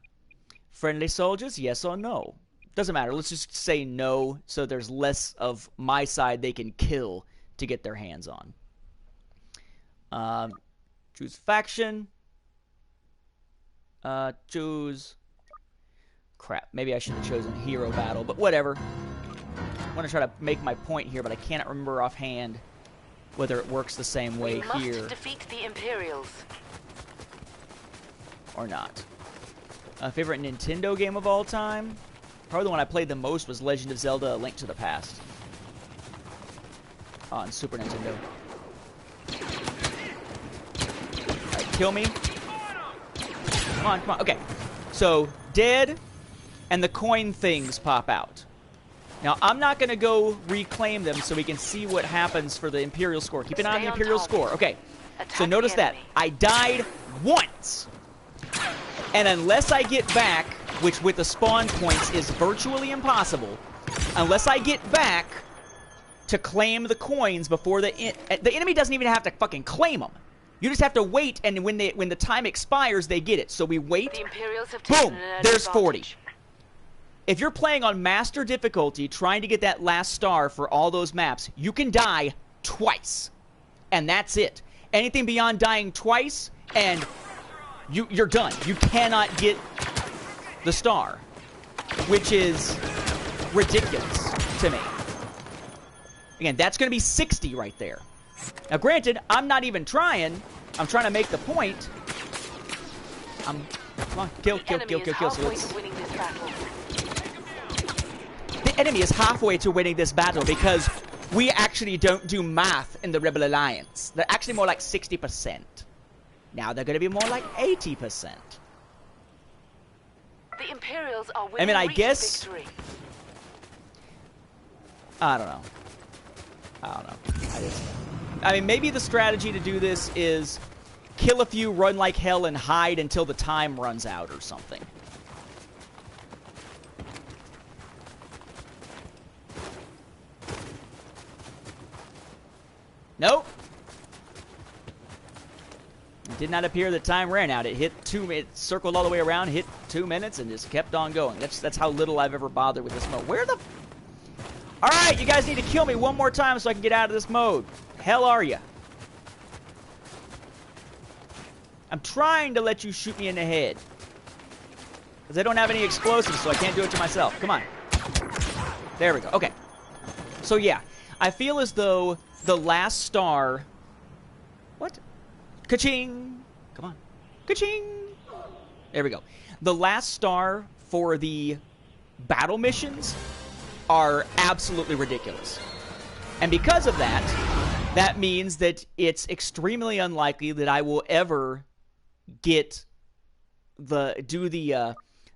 Friendly soldiers, yes or no? Doesn't matter. Let's just say no so there's less of my side they can kill to get their hands on. Choose faction. Choose... Crap, maybe I should have chosen hero battle, but whatever. I want to try to make my point here, but I cannot remember offhand whether it works the same way here. We must defeat the Imperials. Or not. Favorite Nintendo game of all time? Probably the one I played the most was Legend of Zelda: A Link to the Past. On Super Nintendo. Alright, kill me. Come on, come on. Okay. So, dead, and the coin things pop out. Now, I'm not going to go reclaim them so we can see what happens for the Imperial score. Keep an eye on the Imperial score. Okay. So notice that. I died once. And unless I get back, which with the spawn points is virtually impossible, unless I get back to claim the coins before the enemy doesn't even have to fucking claim them. You just have to wait, and when the time expires, they get it. So we wait. The Imperials have boom. There's 40. If you're playing on master difficulty, trying to get that last star for all those maps, you can die twice. And that's it. Anything beyond dying twice, and you're done. You cannot get the star, which is ridiculous to me. Again, that's going to be 60 right there. Now, granted, I'm not even trying. I'm trying to make the point. Come on, kill. So let's... The enemy is halfway to winning this battle because we actually don't do math in the Rebel Alliance. They're actually more like 60%. Now they're going to be more like 80%. The Imperials are winning. I guess... victory. I don't know. I mean, maybe the strategy to do this is kill a few, run like hell, and hide until the time runs out or something. Nope. It did not appear that time ran out. It hit 2 minutes, circled all the way around, hit 2 minutes, and just kept on going. That's how little I've ever bothered with this mode. Where the... Alright, you guys need to kill me one more time so I can get out of this mode. Hell are you? I'm trying to let you shoot me in the head. Because I don't have any explosives, so I can't do it to myself. Come on. There we go. Okay. So, yeah. I feel as though the last star... What? Ka-ching! Come on. Ka-ching! There we go. The last star for the battle missions are absolutely ridiculous. And because of that, that means that it's extremely unlikely that I will ever get the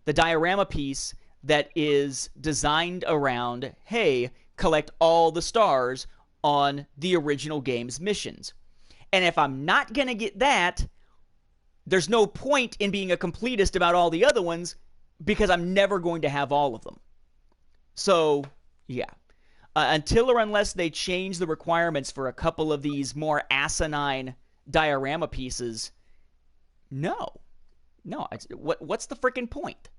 diorama piece that is designed around, hey, collect all the stars on the original game's missions. And if I'm not going to get that, there's no point in being a completist about all the other ones because I'm never going to have all of them. So, yeah. Until or unless they change the requirements for a couple of these more asinine diorama pieces, no. No, what's the freaking point?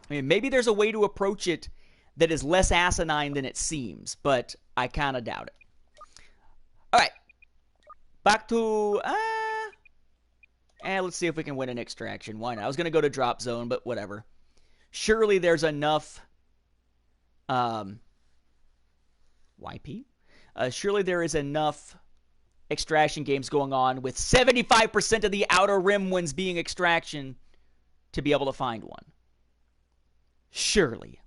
I mean, maybe there's a way to approach it that is less asinine than it seems, but I kind of doubt it. All right. Back to... let's see if we can win an extraction. Why not? I was going to go to drop zone, but whatever. Surely there's enough... YP? Surely there is enough extraction games going on with 75% of the Outer Rim ones being extraction to be able to find one. Surely.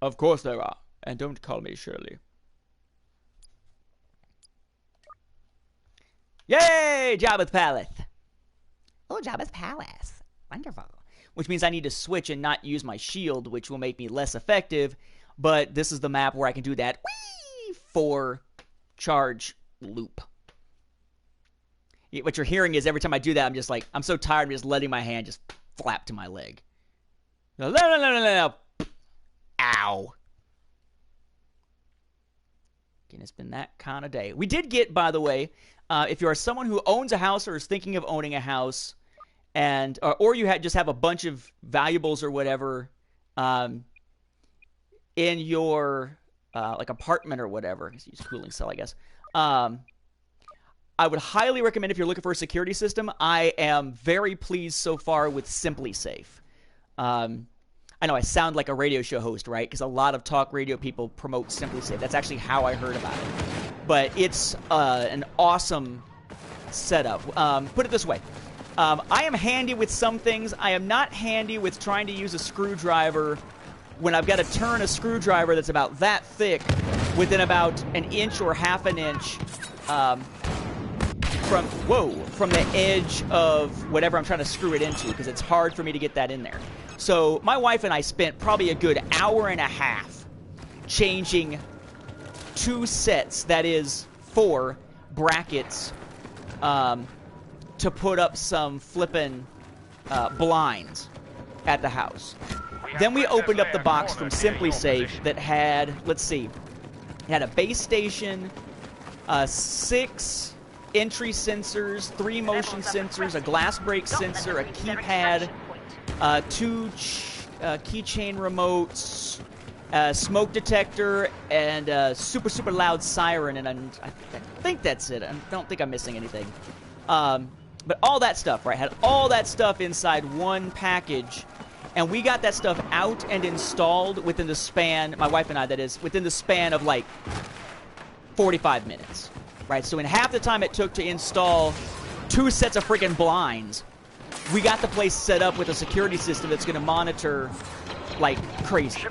Of course there are. And don't call me Shirley. Yay! Jabba's Palace. Oh, Jabba's Palace. Wonderful. Which means I need to switch and not use my shield, which will make me less effective. But this is the map where I can do that whee, 4 charge loop. What you're hearing is every time I do that, I'm just like, I'm so tired of just letting my hand just flap to my leg. No. Ow. Again, it's been that kind of day. We did get, by the way, if you are someone who owns a house or is thinking of owning a house, and or you just have a bunch of valuables or whatever in your like apartment or whatever. Use cooling cell, I guess. I would highly recommend if you're looking for a security system. I am very pleased so far with SimpliSafe. I know I sound like a radio show host, right? Because a lot of talk radio people promote SimpliSafe. That's actually how I heard about it. But it's an awesome setup. Put it this way. I am handy with some things. I am not handy with trying to use a screwdriver when I've got to turn a screwdriver that's about that thick within about an inch or half an inch from the edge of whatever I'm trying to screw it into, because it's hard for me to get that in there. So my wife and I spent probably a good hour and a half changing 2 sets, that is 4 brackets, to put up some flippin' blinds at the house. Then we opened up the box from SimpliSafe that had, let's see, it had a base station, 6 entry sensors, 3 motion sensors, a glass break sensor, a keypad, 2 keychain remotes, smoke detector, and a super, super loud siren, and I think that's it. I don't think I'm missing anything. But all that stuff, right, had all that stuff inside one package, and we got that stuff out and installed within the span, my wife and I, that is, within the span of like 45 minutes, right? So in half the time it took to install 2 sets of freaking blinds, we got the place set up with a security system that's going to monitor like crazy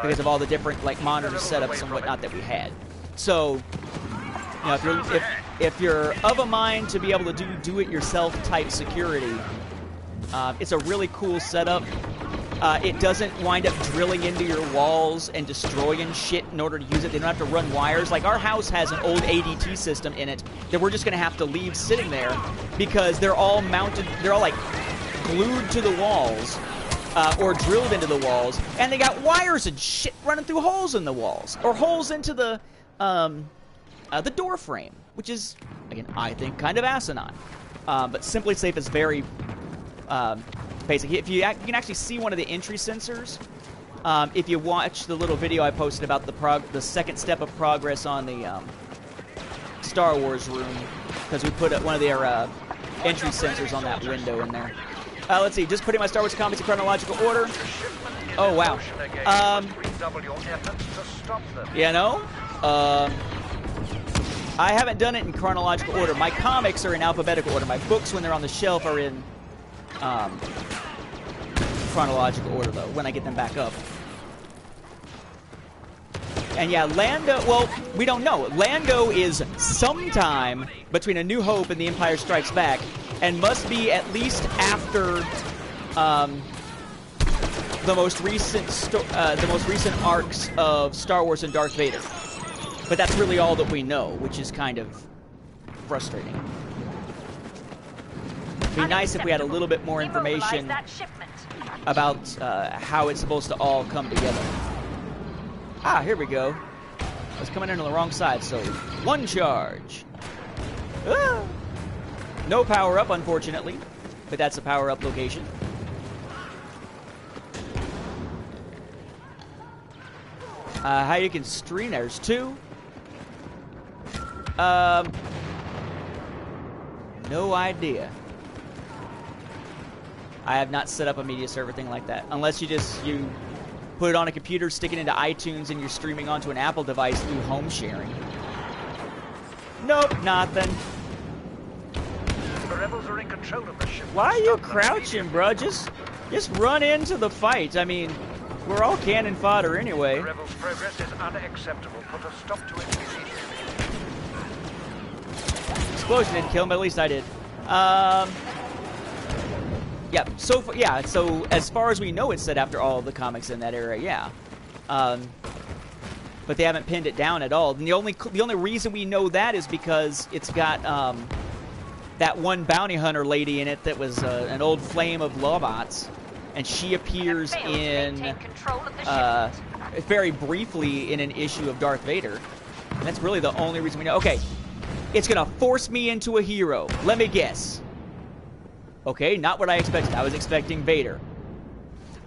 because of all the different like monitor setups and whatnot that we had. So, you know, if you're of a mind to be able to do it yourself type security, it's a really cool setup. It doesn't wind up drilling into your walls and destroying shit in order to use it. They don't have to run wires. Like, our house has an old ADT system in it that we're just going to have to leave sitting there because they're all mounted, they're all, like, glued to the walls or drilled into the walls, and they got wires and shit running through holes in the walls or holes into the door frame, which is, again, I think, kind of asinine. But SimpliSafe is very... basic. If you can actually see one of the entry sensors, if you watch the little video I posted about the second step of progress on the Star Wars room, because we put one of their entry sensors on that window in there. Let's see, just putting my Star Wars comics in chronological order. Oh, wow. You know, I haven't done it in chronological order. My comics are in alphabetical order. My books, when they're on the shelf, are in chronological order, though, when I get them back up. And yeah, Lando, well, we don't know. Lando is sometime between A New Hope and The Empire Strikes Back, and must be at least after the most recent arcs of Star Wars and Darth Vader. But that's really all that we know, which is kind of frustrating. It'd be nice if we had a little bit more information about how it's supposed to all come together. Ah, here we go. I was coming in on the wrong side, so 1 charge. Ah! No power-up, unfortunately, but that's a power-up location. How you can stream, there's 2. No idea. I have not set up a media server thing like that. Unless you put it on a computer, stick it into iTunes, and you're streaming onto an Apple device through home sharing. Nope, nothing. The rebels are in control of the ship. Why are you crouching, bro? Just run into the fight. I mean, we're all cannon fodder anyway. The rebels' progress is unacceptable. Put a stop to it immediately. Explosion didn't kill him, but at least I did. Yeah, so as far as we know, it's set after all of the comics in that era, yeah. But they haven't pinned it down at all. And the only reason we know that is because it's got that one bounty hunter lady in it that was an old flame of Lobots, and she appears in very briefly in an issue of Darth Vader. And that's really the only reason we know. Okay, it's gonna force me into a hero. Let me guess. Okay, not what I expected. I was expecting Vader.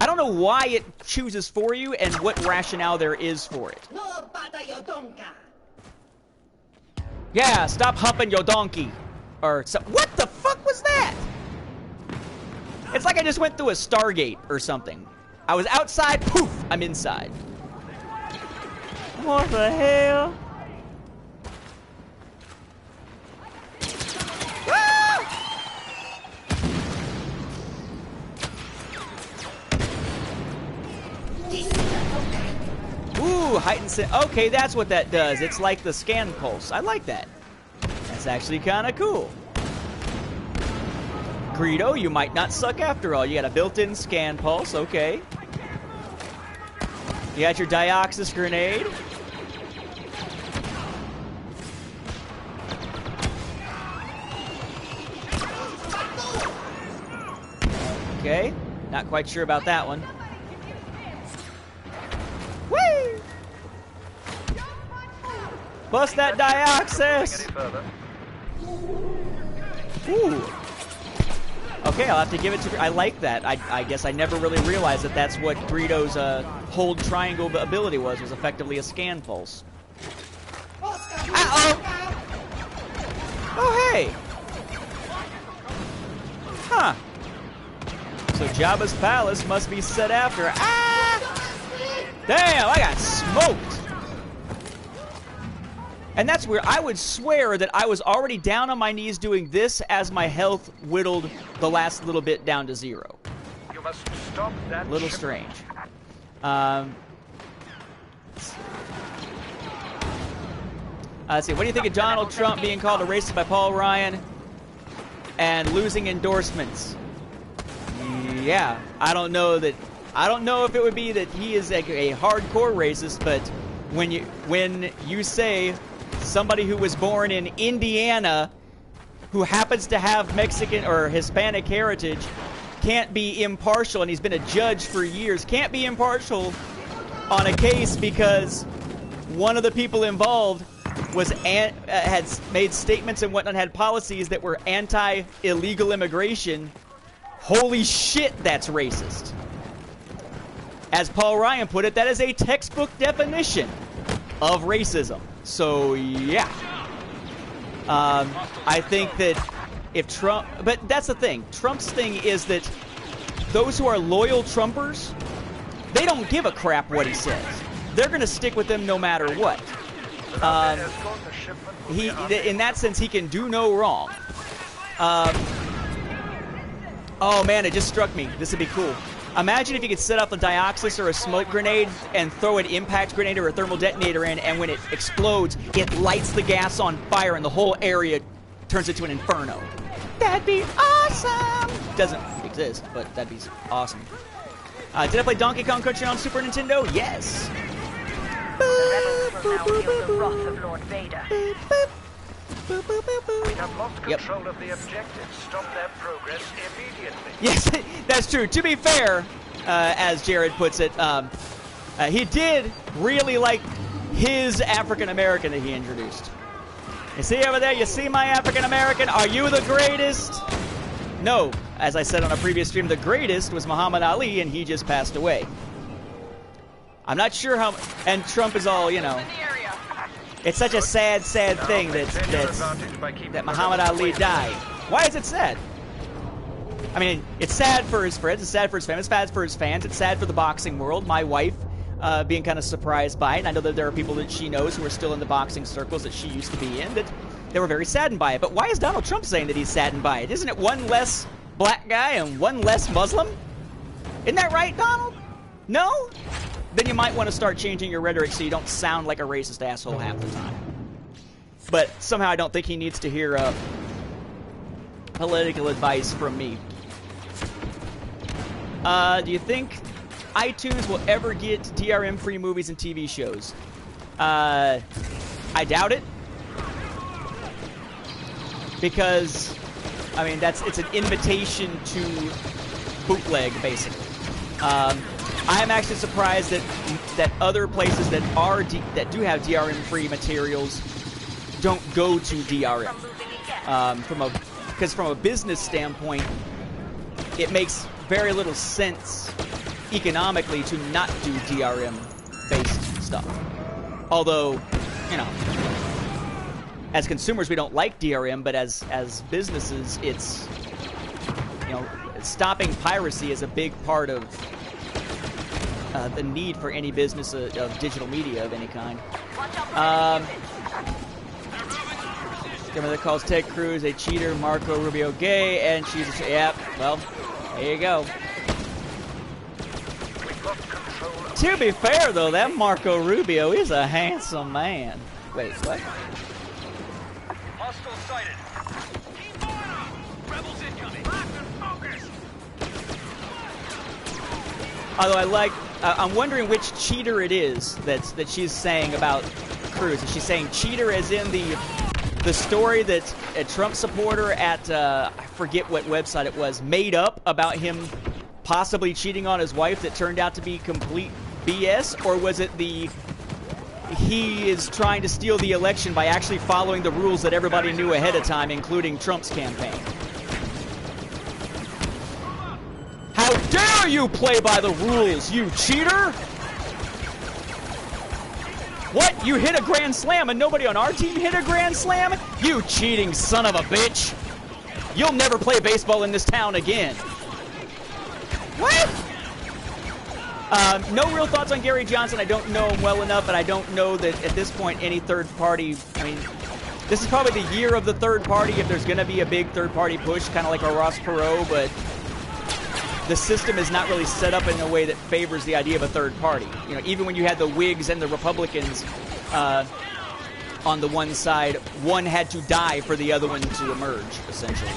I don't know why it chooses for you and what rationale there is for it. Yeah, stop humping your donkey. Or so, what the fuck was that? It's like I just went through a Stargate or something. I was outside, poof, I'm inside. What the hell? Ooh, heightened. Okay, that's what that does. It's like the scan pulse. I like that. That's actually kind of cool. Greedo, you might not suck after all. You got a built-in scan pulse. Okay. You got your Dioxis grenade. Okay. Not quite sure about that one. Whee! Bust that Dioxis! Ooh. Okay, I'll have to give it to... I like that. I guess I never really realized that that's what Greedo's hold triangle ability was effectively a scan pulse. Uh-oh! Oh, hey! Huh. So Jabba's palace must be set after... Ah! Damn, I got smoked! And that's where I would swear that I was already down on my knees doing this as my health whittled the last little bit down to 0. You must stop that. Little strange. Let's see. What do you think of Donald Trump being called a racist by Paul Ryan and losing endorsements? Yeah, I don't know if it would be that he is a hardcore racist, but when you say somebody who was born in Indiana who happens to have Mexican or Hispanic heritage can't be impartial, and he's been a judge for years, can't be impartial on a case because one of the people involved was had made statements and whatnot, had policies that were anti-illegal immigration. Holy shit, that's racist. As Paul Ryan put it, that is a textbook definition of racism. So, yeah. I think that if Trump... But that's the thing. Trump's thing is that those who are loyal Trumpers, they don't give a crap what he says. They're going to stick with him no matter what. In that sense, he can do no wrong. Oh, man, it just struck me. This would be cool. Imagine if you could set up a Dioxis or a smoke grenade and throw an impact grenade or a thermal detonator in, and when it explodes, it lights the gas on fire and the whole area turns into an inferno. That'd be awesome! Doesn't exist, but that'd be awesome. Did I play Donkey Kong Country on Super Nintendo? Yes. The rebels will now feel the wrath of Lord Vader. We have lost control of the objective. Stop their progress immediately. Yes, that's true. To be fair, as Jared puts it, he did really like his African American that he introduced. You see over there? You see my African American? Are you the greatest? No. As I said on a previous stream, the greatest was Muhammad Ali, and he just passed away. I'm not sure how... And Trump is all, you know... It's such a sad, sad thing that Muhammad Ali died. Why is it sad? I mean, it's sad for his friends, it's sad for his family, it's sad for his fans, it's sad for the boxing world. My wife being kind of surprised by it. And I know that there are people that she knows who are still in the boxing circles that she used to be in, that they were very saddened by it. But why is Donald Trump saying that he's saddened by it? Isn't it one less black guy and one less Muslim? Isn't that right, Donald? No? Then you might want to start changing your rhetoric so you don't sound like a racist asshole half the time. But somehow I don't think he needs to hear political advice from me. Do you think iTunes will ever get DRM-free movies and TV shows? I doubt it. Because, I mean, it's an invitation to bootleg, basically. I'm actually surprised that other places that do have DRM-free materials don't go to DRM. Because from a business standpoint, it makes very little sense economically to not do DRM-based stuff. Although, you know, as consumers, we don't like DRM, but as businesses, it's, you know, stopping piracy is a big part of the need for any business of digital media of any kind. That calls Ted Cruz a cheater, Marco Rubio gay, and she's a yep. Well, there you go. To be fair, though, that Marco Rubio is a handsome man. Wait, what? Hostile sighted. Rebels incoming. Although I like, I'm wondering which cheater it is that she's saying about Cruz. Is she saying cheater as in the story that a Trump supporter at, I forget what website it was, made up about him possibly cheating on his wife that turned out to be complete BS? Or was it he is trying to steal the election by actually following the rules that everybody knew ahead of time, including Trump's campaign? How dare you play by the rules, you cheater! What? You hit a grand slam and nobody on our team hit a grand slam? You cheating son of a bitch! You'll never play baseball in this town again. What? No real thoughts on Gary Johnson. I don't know him well enough, and I don't know that at this point any third party, I mean, this is probably the year of the third party if there's going to be a big third party push, kind of like a Ross Perot, but the system is not really set up in a way that favors the idea of a third party. You know, even when you had the Whigs and the Republicans on the one side, one had to die for the other one to emerge, essentially.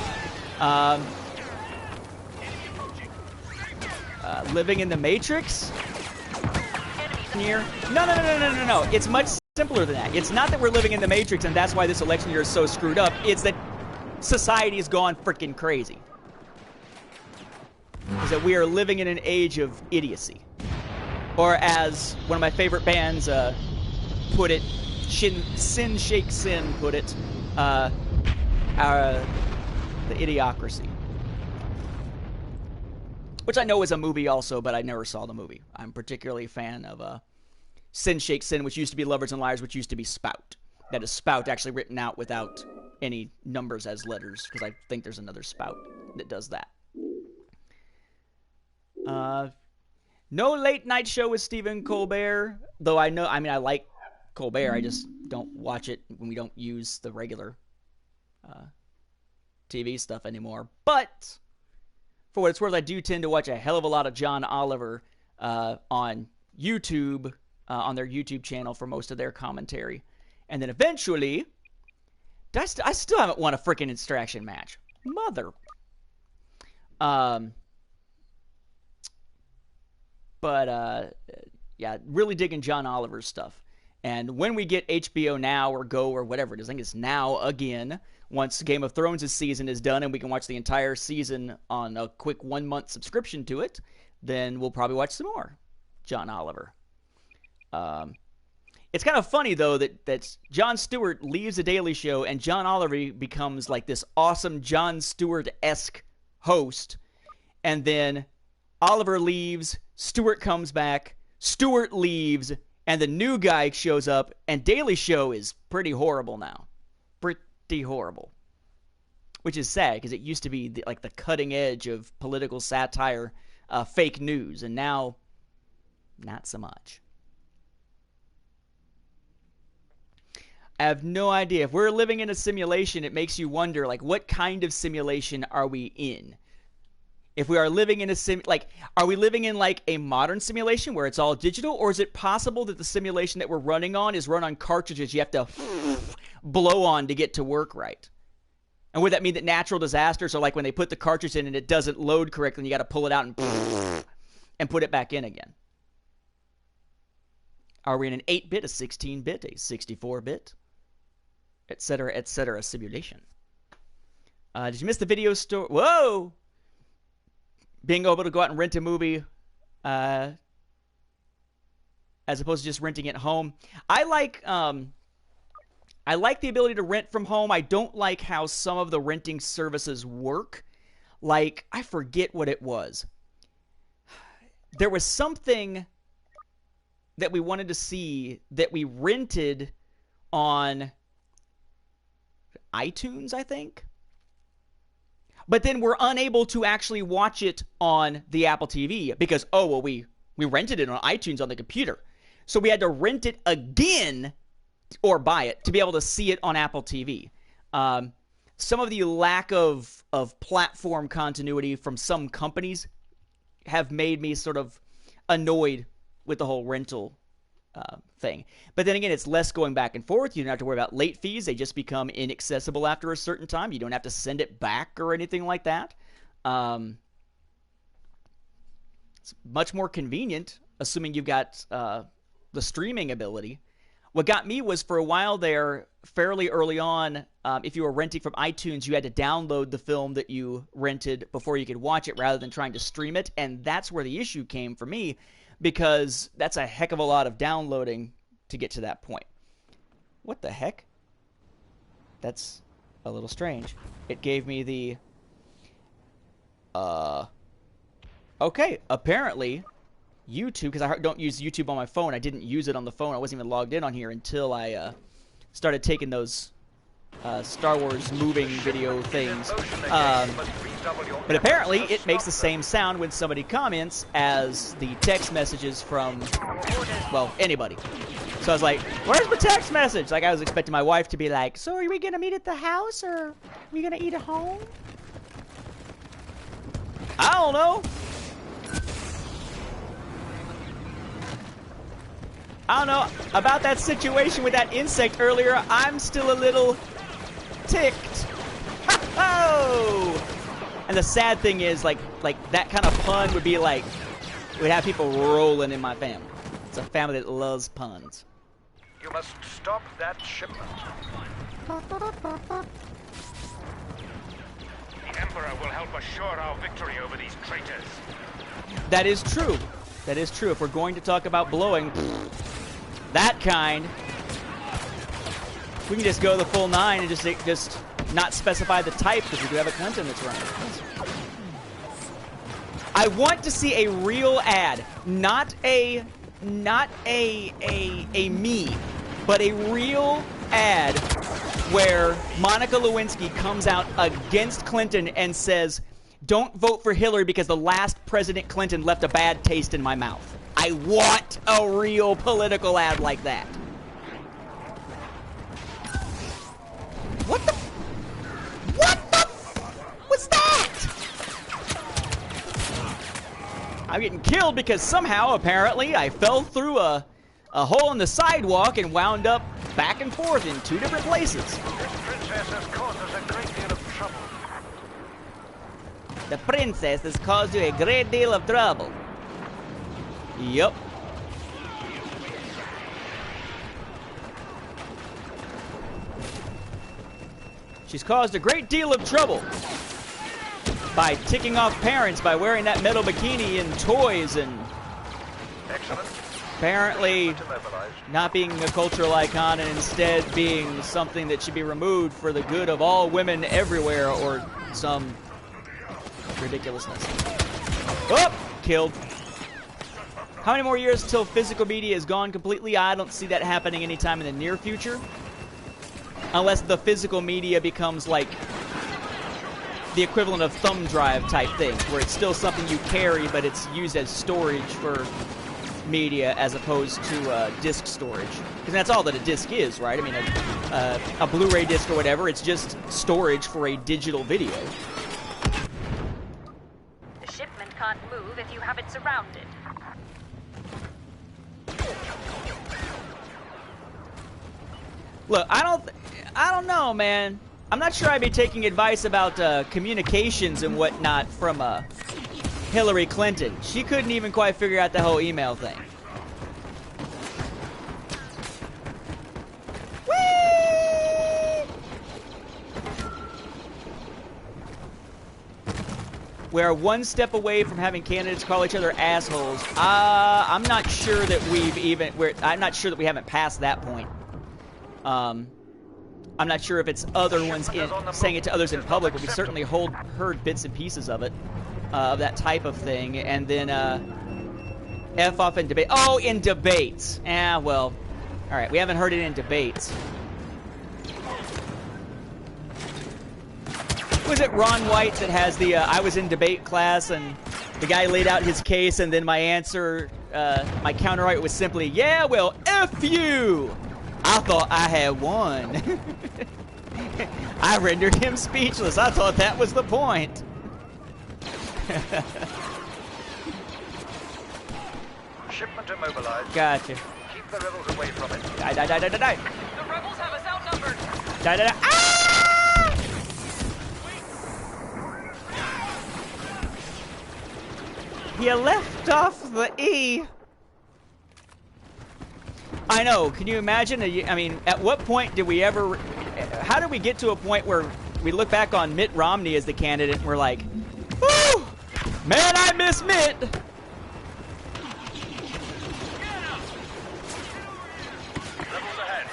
Living in the Matrix? Here? No. It's much simpler than that. It's not that we're living in the Matrix and that's why this election year is so screwed up. It's that society has gone freaking crazy. Is that we are living in an age of idiocy. Or as one of my favorite bands put it, Sin Shake Sin put it, the Idiocracy. Which I know is a movie also, but I never saw the movie. I'm particularly a fan of Sin Shake Sin, which used to be Lovers and Liars, which used to be Spout. That is Spout actually written out without any numbers as letters, because I think there's another Spout that does that. No late night show with Stephen Colbert, though I like Colbert, I just don't watch it when we don't use the regular TV stuff anymore. But for what it's worth, I do tend to watch a hell of a lot of John Oliver on YouTube, on their YouTube channel for most of their commentary. And then eventually, I still haven't won a freaking extraction match. Mother. Yeah, really digging John Oliver's stuff. And when we get HBO Now or Go or whatever it is, I think it's Now again, once Game of Thrones' season is done and we can watch the entire season on a quick 1 month subscription to it, then we'll probably watch some more John Oliver. It's kind of funny, though, that Jon Stewart leaves The Daily Show and John Oliver becomes like this awesome Jon Stewart-esque host. And then Oliver leaves, Stewart comes back, Stewart leaves, and the new guy shows up, and Daily Show is pretty horrible now. Pretty horrible. Which is sad, because it used to be like the cutting edge of political satire, fake news, and now, not so much. I have no idea. If we're living in a simulation, it makes you wonder, like, what kind of simulation are we in? If we are living in a are we living in like a modern simulation where it's all digital, or is it possible that the simulation that we're running on is run on cartridges you have to blow on to get to work right? And would that mean that natural disasters are like when they put the cartridge in and it doesn't load correctly and you got to pull it out and put it back in again? Are we in an 8-bit, a 16-bit, a 64-bit, etc. simulation? Did you miss the video store? Whoa! Being able to go out and rent a movie as opposed to just renting it home. I like the ability to rent from home. I don't like how some of the renting services work. Like, I forget what it was. there was something that we wanted to see that we rented on iTunes, I think. But then we're unable to actually watch it on the Apple TV because, oh, well, we rented it on iTunes on the computer. So we had to rent it again or buy it to be able to see it on Apple TV. Some of the lack of platform continuity from some companies have made me sort of annoyed with the whole rental thing. But then again, it's less going back and forth. You don't have to worry about late fees. They just become inaccessible after a certain time. You don't have to send it back or anything like that. It's much more convenient, assuming you've got the streaming ability. What got me was for a while there, fairly early on, if you were renting from iTunes, you had to download the film that you rented before you could watch it rather than trying to stream it. And that's where the issue came for me, because that's a heck of a lot of downloading to get to that point. What the heck? That's a little strange. It gave me the... Okay, apparently YouTube, because I don't use YouTube on my phone. I didn't use it on the phone. I wasn't even logged in on here until I started taking those Star Wars moving video things. But apparently it makes the same sound when somebody comments as the text messages from, well, anybody. So I was like, where's the text message? Like, I was expecting my wife to be like, so are we going to meet at the house or are we going to eat at home? I don't know. I don't know about that situation with that insect earlier. I'm still a little ticked. Ho-ho! And the sad thing is, like that kind of pun would be like, we'd have people rolling in my family. It's a family that loves puns. You must stop that shipment. The Emperor will help assure our victory over these traitors. That is true. That is true. If we're going to talk about blowing, that kind, we can just go the full 9 and just not specify the type, because we do have a Clinton that's running. I want to see a real ad, not a me, but a real ad where Monica Lewinsky comes out against Clinton and says, don't vote for Hillary because the last President Clinton left a bad taste in my mouth. I want a real political ad like that. What the what's that? I'm getting killed because somehow, apparently, I fell through a hole in the sidewalk and wound up back and forth in 2 different places. This princess has caused us a great deal of trouble. The princess has caused you a great deal of trouble. Yep. She's caused a great deal of trouble by ticking off parents by wearing that metal bikini and toys and Excellent. apparently not being a cultural icon and instead being something that should be removed for the good of all women everywhere or some ridiculousness. Oh! Killed. How many more years till physical media is gone completely? I don't see that happening anytime in the near future. Unless the physical media becomes like the equivalent of thumb drive type thing, where it's still something you carry, but it's used as storage for media as opposed to disc storage. Because that's all that a disc is, right? I mean, a Blu-ray disc or whatever, it's just storage for a digital video. The shipment can't move if you have it surrounded. Look, I don't know, man. I'm not sure I'd be taking advice about communications and whatnot from Hillary Clinton. She couldn't even quite figure out the whole email thing. Whee! We're one step away from having candidates call each other assholes. I'm not sure that I'm not sure that we haven't passed that point. I'm not sure if it's other ones saying it to others in public, but we certainly heard bits and pieces of it, of that type of thing. And then F off in debate. Oh, in debates. Well. All right, we haven't heard it in debates. Was it Ron White that has the I was in debate class and the guy laid out his case and then my answer, my counterargument was simply, yeah, well, F you! I thought I had won. I rendered him speechless. I thought that was the point. Shipment immobilized. Gotcha. Keep the rebels away from it. Die, die, die, die, die, die. The rebels have us outnumbered. Die, die, die. Ah! You left off the E. I know. Can you imagine? I mean, at what point did we ever... How did we get to a point where we look back on Mitt Romney as the candidate and we're like, whew, man, I miss Mitt. Rebels ahead.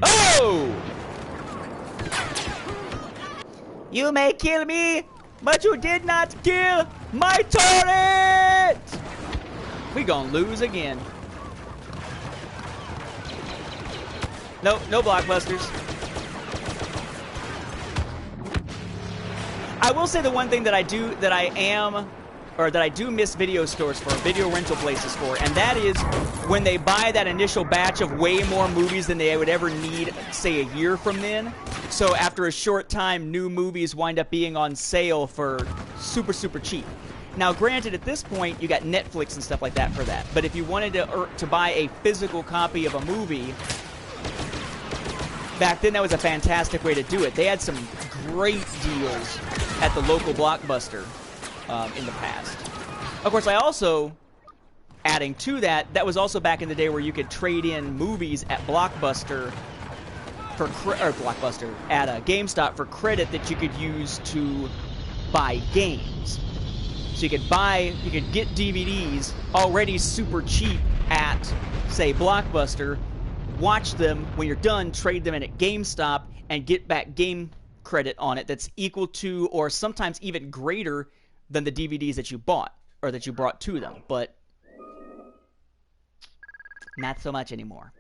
Oh! You may kill me, but you did not kill my turret! We gonna lose again. No, no blockbusters. I will say the one thing that I do miss video stores for, video rental places for, and that is when they buy that initial batch of way more movies than they would ever need, say, a year from then. So after a short time, new movies wind up being on sale for super, super cheap. Now, granted, at this point, you got Netflix and stuff like that for that. But if you wanted to buy a physical copy of a movie, back then that was a fantastic way to do it. They had some great deals at the local Blockbuster in the past. Of course, I also, adding to that, that was also back in the day where you could trade in movies at Blockbuster at GameStop for credit that you could use to buy games. So you could get DVDs already super cheap at, say, Blockbuster, watch them, when you're done, trade them in at GameStop, and get back game credit on it that's equal to, or sometimes even greater than the DVDs that you bought, or that you brought to them, but not so much anymore.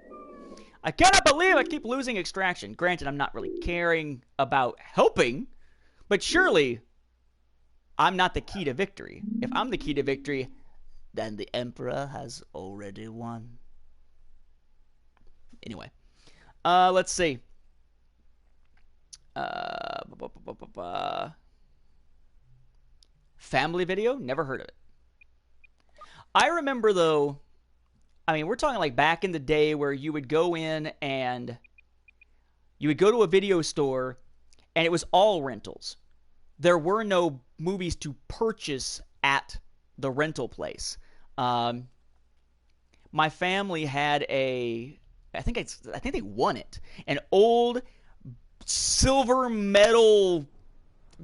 I cannot believe I keep losing Extraction. Granted, I'm not really caring about helping, but surely I'm not the key to victory. If I'm the key to victory, then the Emperor has already won. Anyway, let's see. Family Video? Never heard of it. I remember, though, I mean, we're talking like back in the day where you would go in and you would go to a video store and it was all rentals. There were no movies to purchase at the rental place. My family had I think they won it, an old silver metal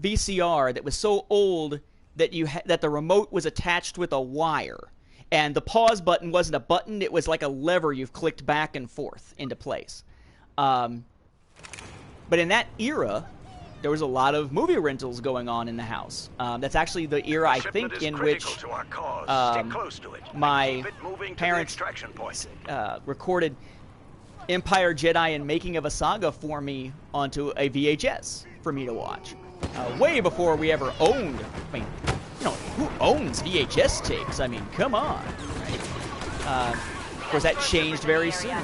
VCR that was so old that that the remote was attached with a wire, and the pause button wasn't a button; it was like a lever you've clicked back and forth into place. But in that era, there was a lot of movie rentals going on in the house. That's actually the era, I think, in which my parents recorded Empire, Jedi, and Making of a Saga for me onto a VHS for me to watch. Way before we ever owned, I mean, you know, who owns VHS tapes? I mean, come on, right? Of course, that changed very soon.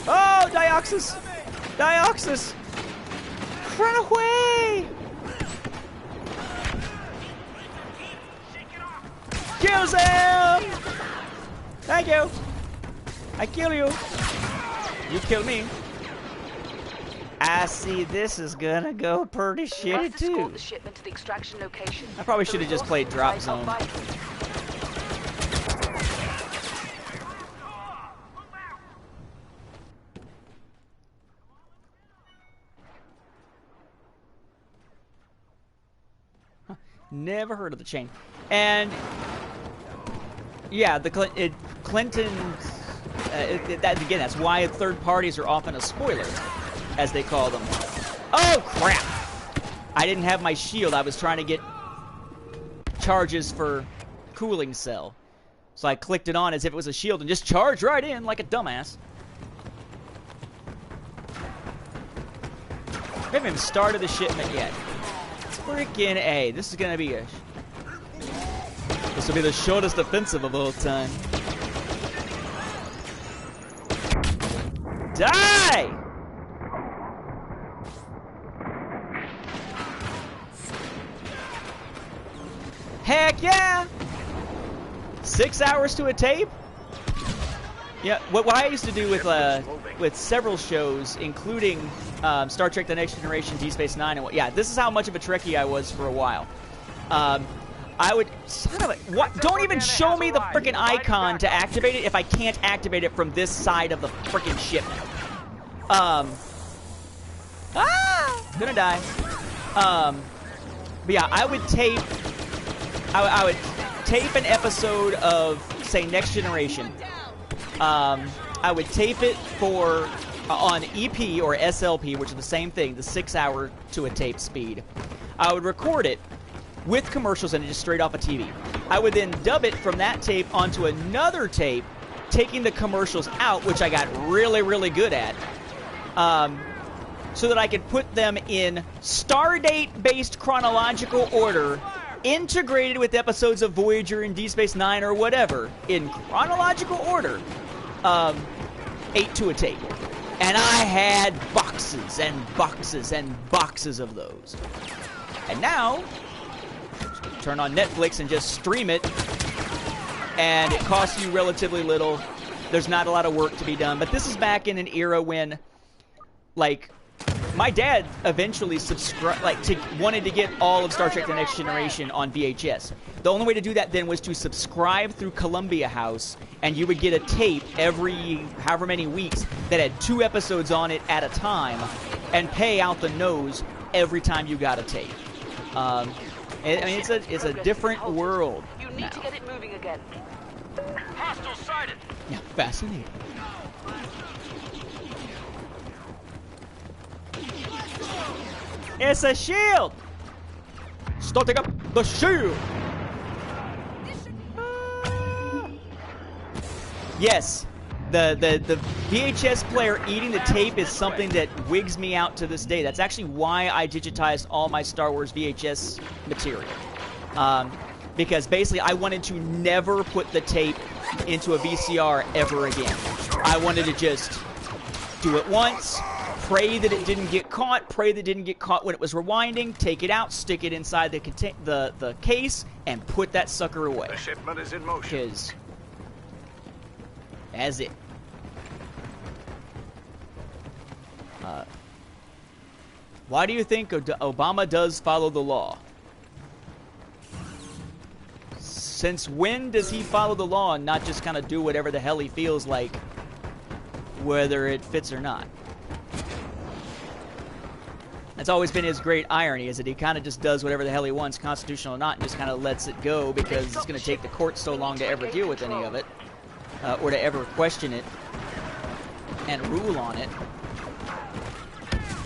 Oh, Dioxys! Dioxys! Run away! Kills him! Thank you! I kill you! You kill me. I see this is gonna go pretty shitty too. The shipment to the extraction location. I probably should have just played Drop Zone. Never heard of the chain. And yeah, Clinton. That's why third parties are often a spoiler, as they call them. Oh crap! I didn't have my shield. I was trying to get charges for cooling cell. So I clicked it on as if it was a shield and just charged right in like a dumbass. We haven't even started the shipment yet. Freaking A. This is going to be a... This will be the shortest offensive of all time. Die! Heck yeah! 6 hours to a tape? Yeah, what I used to do with several shows, including Star Trek: The Next Generation, Deep Space Nine, and yeah, this is how much of a Trekkie I was for a while. I would don't even show me the freaking icon to activate it if I can't activate it from this side of the freaking ship. Gonna die. But yeah, I would tape. I would tape an episode of, say, Next Generation. I would tape it for on EP or SLP, which is the same thing, the 6 hour to a tape speed. I would record it with commercials and just straight off a TV. I would then dub it from that tape onto another tape, taking the commercials out, which I got really, really good at, so that I could put them in Stardate-based chronological order, integrated with episodes of Voyager and Deep Space Nine or whatever, in chronological order, 8 to a tape. And I had boxes and boxes and boxes of those. And now, turn on Netflix and just stream it, and it costs you relatively little. There's not a lot of work to be done. But this is back in an era when, like, my dad eventually wanted to get all of Star Trek: The Next Generation on VHS. The only way to do that then was to subscribe through Columbia House, and you would get a tape every however many weeks that had 2 episodes on it at a time, and pay out the nose every time you got a tape. I mean, it's a different world. You need to get it moving again. Hostile sighted. Yeah, fascinating. It's a shield! Starting up the shield! Yes, the VHS player eating the tape is something that wigs me out to this day. That's actually why I digitized all my Star Wars VHS material. Because basically I wanted to never put the tape into a VCR ever again. I wanted to just do it once, pray that it didn't get caught, pray that it didn't get caught when it was rewinding, take it out, stick it inside the case, and put that sucker away. The shipment is in motion. Because that's it. Why do you think Obama does follow the law? Since when does he follow the law and not just kind of do whatever the hell he feels like, whether it fits or not? That's always been his great irony, is that he kind of just does whatever the hell he wants, constitutional or not, and just kind of lets it go because it's going to take the court so long to ever deal with any of it, or to ever question it and rule on it.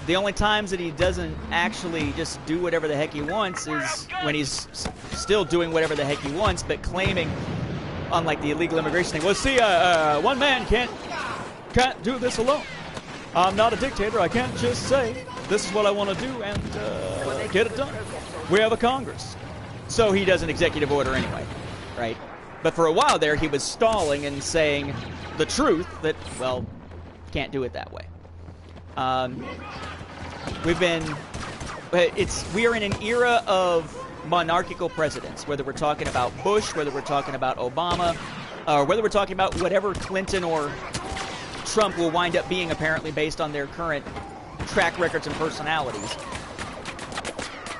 The only times that he doesn't actually just do whatever the heck he wants is when he's still doing whatever the heck he wants, but claiming, unlike the illegal immigration thing, well, see, one man can't do this alone. I'm not a dictator. I can't just say, this is what I want to do and get it done. We have a Congress. So he does an executive order anyway, right? But for a while there, he was stalling and saying the truth that, well, can't do it that way. We are in an era of monarchical presidents, whether we're talking about Bush, whether we're talking about Obama, or whether we're talking about whatever Clinton or Trump will wind up being, apparently based on their current track records and personalities.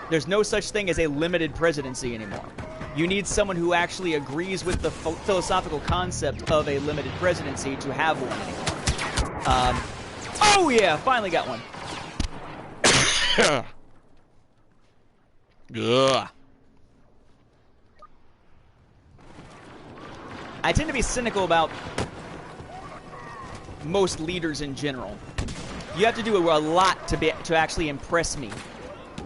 There's no such thing as a limited presidency anymore. You need someone who actually agrees with the philosophical concept of a limited presidency to have one anymore. Oh yeah, finally got one. Ugh. I tend to be cynical about most leaders in general. You have to do a lot to actually impress me.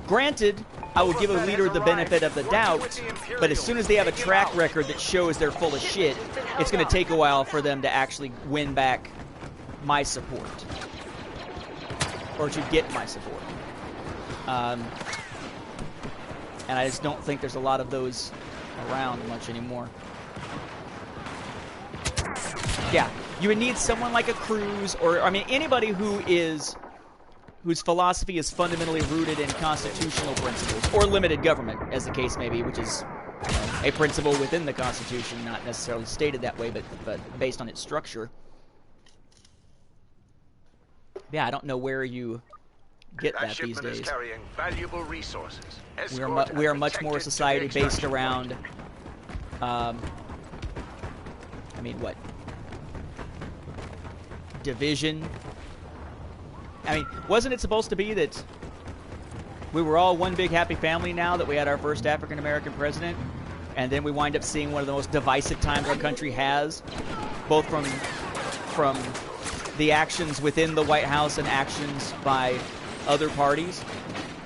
Granted, I will give a leader the benefit of the doubt, but as soon as they have a track record that shows they're full of shit, it's going to take a while for them to actually win back my support. Or to get my support. And I just don't think there's a lot of those around much anymore. Yeah, you would need someone like a Cruz, or, I mean, anybody whose philosophy is fundamentally rooted in constitutional principles, or limited government, as the case may be, which is a principle within the Constitution, not necessarily stated that way, but based on its structure. Yeah, I don't know where you get that these days. Is carrying valuable resources. We are much more a society based around, I mean, what? Division. I mean, wasn't it supposed to be that we were all one big happy family now that we had our first African-American president? And then we wind up seeing one of the most divisive times our country has, both from the actions within the White House and actions by other parties.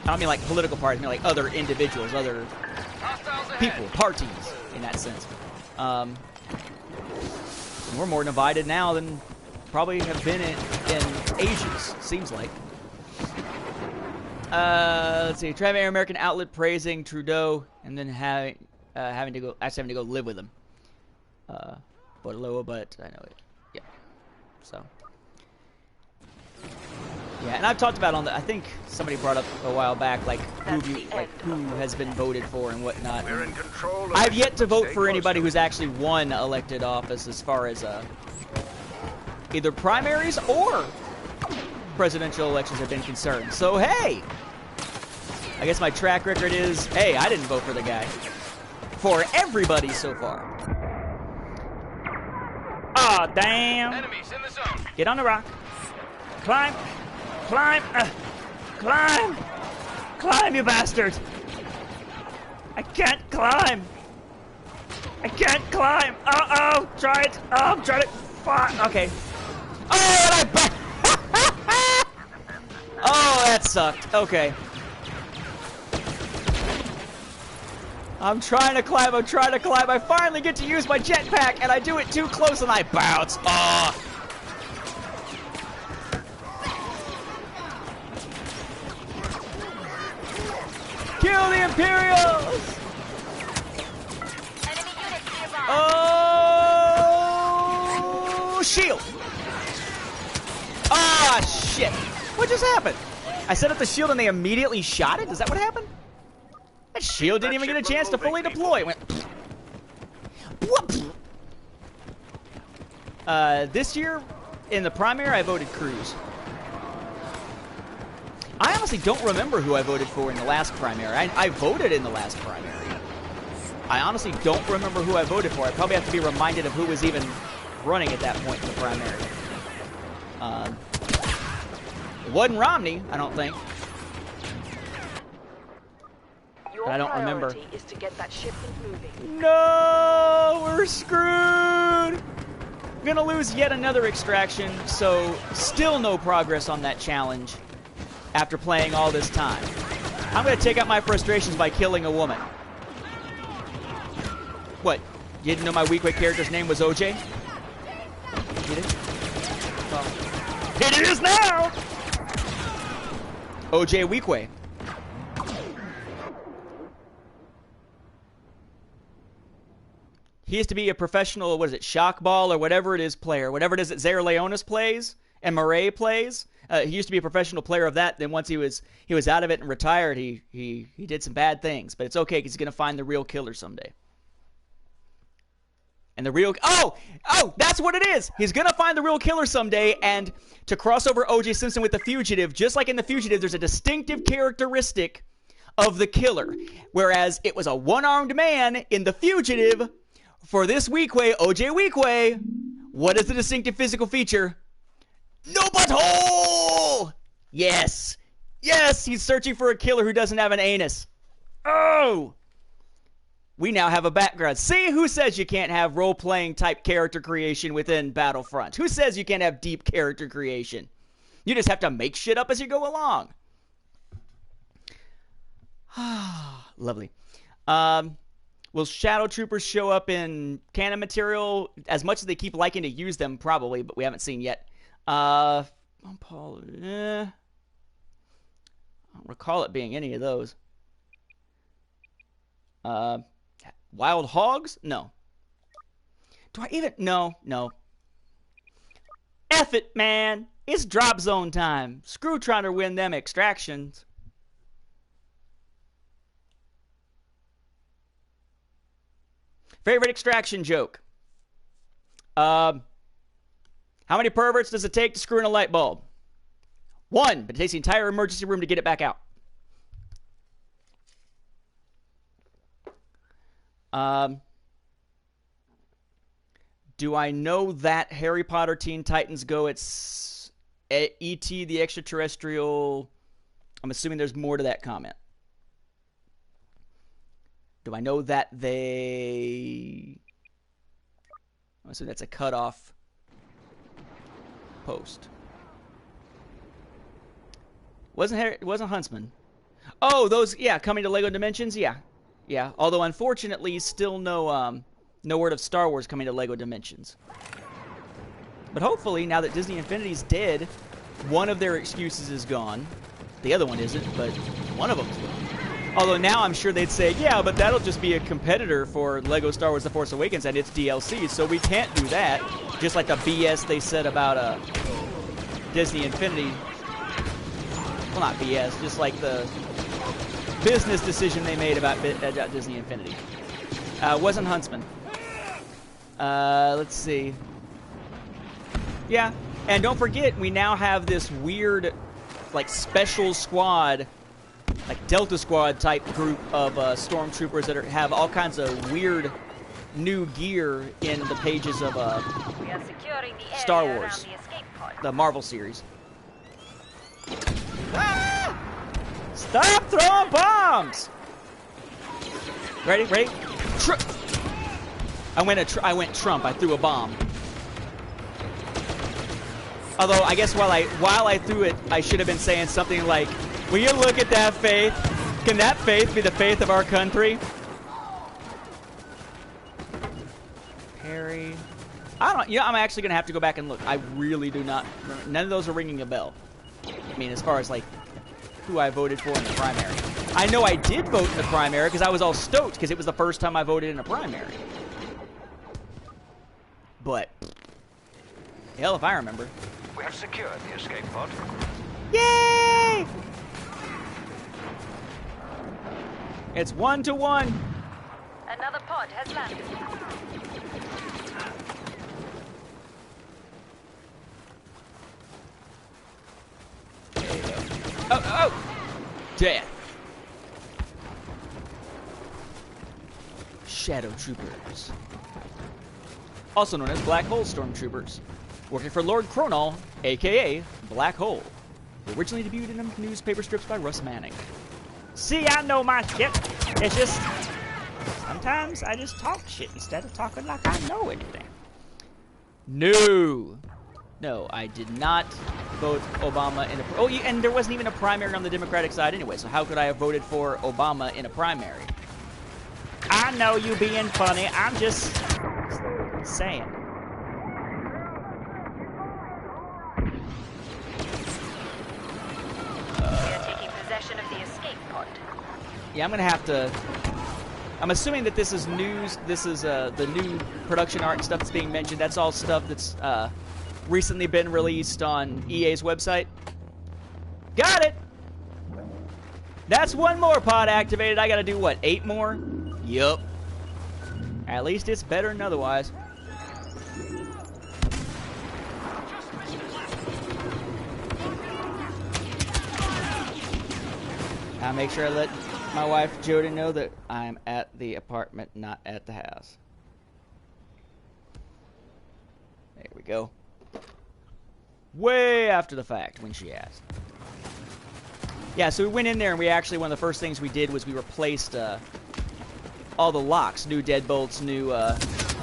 I don't mean like political parties, I mean like other individuals, other people, parties, in that sense. We're more divided now than probably have been in ages, seems like. Let's see. Try an American outlet praising Trudeau and then having to go live with him. But low, but I know it. Yeah. So. Yeah, and I've talked about I think somebody brought up a while back, like who has been voted for and whatnot. We're in control of I've yet to vote for anybody who's actually won elected office as far as either primaries or presidential elections have been concerned. So, hey! I guess my track record is, hey, I didn't vote for the guy. For everybody so far. Aw, damn! Enemies in the zone. Get on the rock. Climb! Climb! Climb! Climb, you bastard! I can't climb! I can't climb! Uh-oh! Try it! Oh, I'm trying to... Fuck! Okay. Oh, and I... Oh, that sucked. Okay. I'm trying to climb. I finally get to use my jetpack, and I do it too close, and I bounce. Oh. Kill the Imperials! Enemy units nearby. Oh, shield! Ah, shit! What just happened? I set up the shield and they immediately shot it? Is that what happened? That shield didn't even get a chance to fully deploy. It went... Whoop. This year, in the primary, I voted Cruz. I honestly don't remember who I voted for in the last primary. I voted in the last primary. I honestly don't remember who I voted for. I probably have to be reminded of who was even running at that point in the primary. It wasn't Romney, I don't think. Your But I don't remember. priority is to get that shipment moving. No, we're screwed. I'm gonna lose yet another extraction, so still no progress on that challenge after playing all this time. I'm gonna take out my frustrations by killing a woman. What? You didn't know my weak weight character's name was OJ? You didn't? Well, it is now! OJ Weekway. He used to be a professional, what is it, shock ball or whatever it is player. Whatever it is that Zaire Leonis plays and Murray plays. He used to be a professional player of that. Then once he was out of it and retired, he did some bad things. But it's okay because he's going to find the real killer someday. And the real... Oh, that's what it is. He's going to find the real killer someday. And to cross over O.J. Simpson with The Fugitive, just like in The Fugitive, there's a distinctive characteristic of the killer. Whereas it was a one-armed man in The Fugitive. For this Weekway, O.J. Weekway, what is the distinctive physical feature? No butthole! Yes. Yes, he's searching for a killer who doesn't have an anus. Oh! We now have a background. See, who says you can't have role-playing type character creation within Battlefront? Who says you can't have deep character creation? You just have to make shit up as you go along. Lovely. Will Shadow Troopers show up in canon material? As much as they keep liking to use them, probably, but we haven't seen yet. I don't recall it being any of those. Wild Hogs? No. Do I even... No. F it, man. It's drop zone time. Screw trying to win them extractions. Favorite extraction joke. How many perverts does it take to screw in a light bulb? 1, but it takes the entire emergency room to get it back out. Do I know that Harry Potter Teen Titans Go, it's E.T. the Extraterrestrial? I'm assuming there's more to that comment. Do I know that they... I'm assuming that's a cutoff post. It wasn't Huntsman. Oh, those, yeah, coming to LEGO Dimensions, yeah. Yeah, although unfortunately still no word of Star Wars coming to LEGO Dimensions. But hopefully, now that Disney Infinity's dead, one of their excuses is gone. The other one isn't, but one of them's gone. Although now I'm sure they'd say, yeah, but that'll just be a competitor for LEGO Star Wars The Force Awakens and its DLC, so we can't do that. Just like the BS they said about Disney Infinity. Well, not BS, just like the business decision they made about Disney Infinity. Wasn't Huntsman. Let's see. Yeah, and don't forget, we now have this weird, like, special squad, like Delta Squad type group of stormtroopers that have all kinds of weird new gear in the pages of Star Wars, the Marvel series. Ah! Stop throwing bombs! Ready? I went Trump. I threw a bomb. Although I guess while I threw it, I should have been saying something like, "Will you look at that faith? Can that faith be the faith of our country?" Perry. I don't. You know, I'm actually gonna have to go back and look. I really do not. None of those are ringing a bell. I mean, as far as like who I voted for in the primary. I know I did vote in the primary because I was all stoked because it was the first time I voted in a primary. But hell, if I remember. We have secured the escape pod. Yay! It's 1-1. Another pod has landed. Oh! Death. Shadow Troopers. Also known as Black Hole Stormtroopers. Working for Lord Cronall, a.k.a. Black Hole. Originally debuted in newspaper strips by Russ Manning. See, I know my shit. It's just... sometimes I just talk shit instead of talking like I know anything. No. No, I did not vote Obama in a... Oh, and there wasn't even a primary on the Democratic side anyway, so how could I have voted for Obama in a primary? I know you being funny. I'm just saying. They're taking possession of the escape pod. Yeah, I'm going to have to... I'm assuming that this is news. This is the new production art and stuff that's being mentioned. That's all stuff that's recently been released on EA's website. Got it! That's one more pod activated. I got to do, what, 8 more? Yup. At least it's better than otherwise. I'll make sure I let my wife Jody know that I'm at the apartment, not at the house. There we go. Way after the fact when she asked. Yeah, so we went in there and we actually, one of the first things we did was we replaced all the locks. New deadbolts, new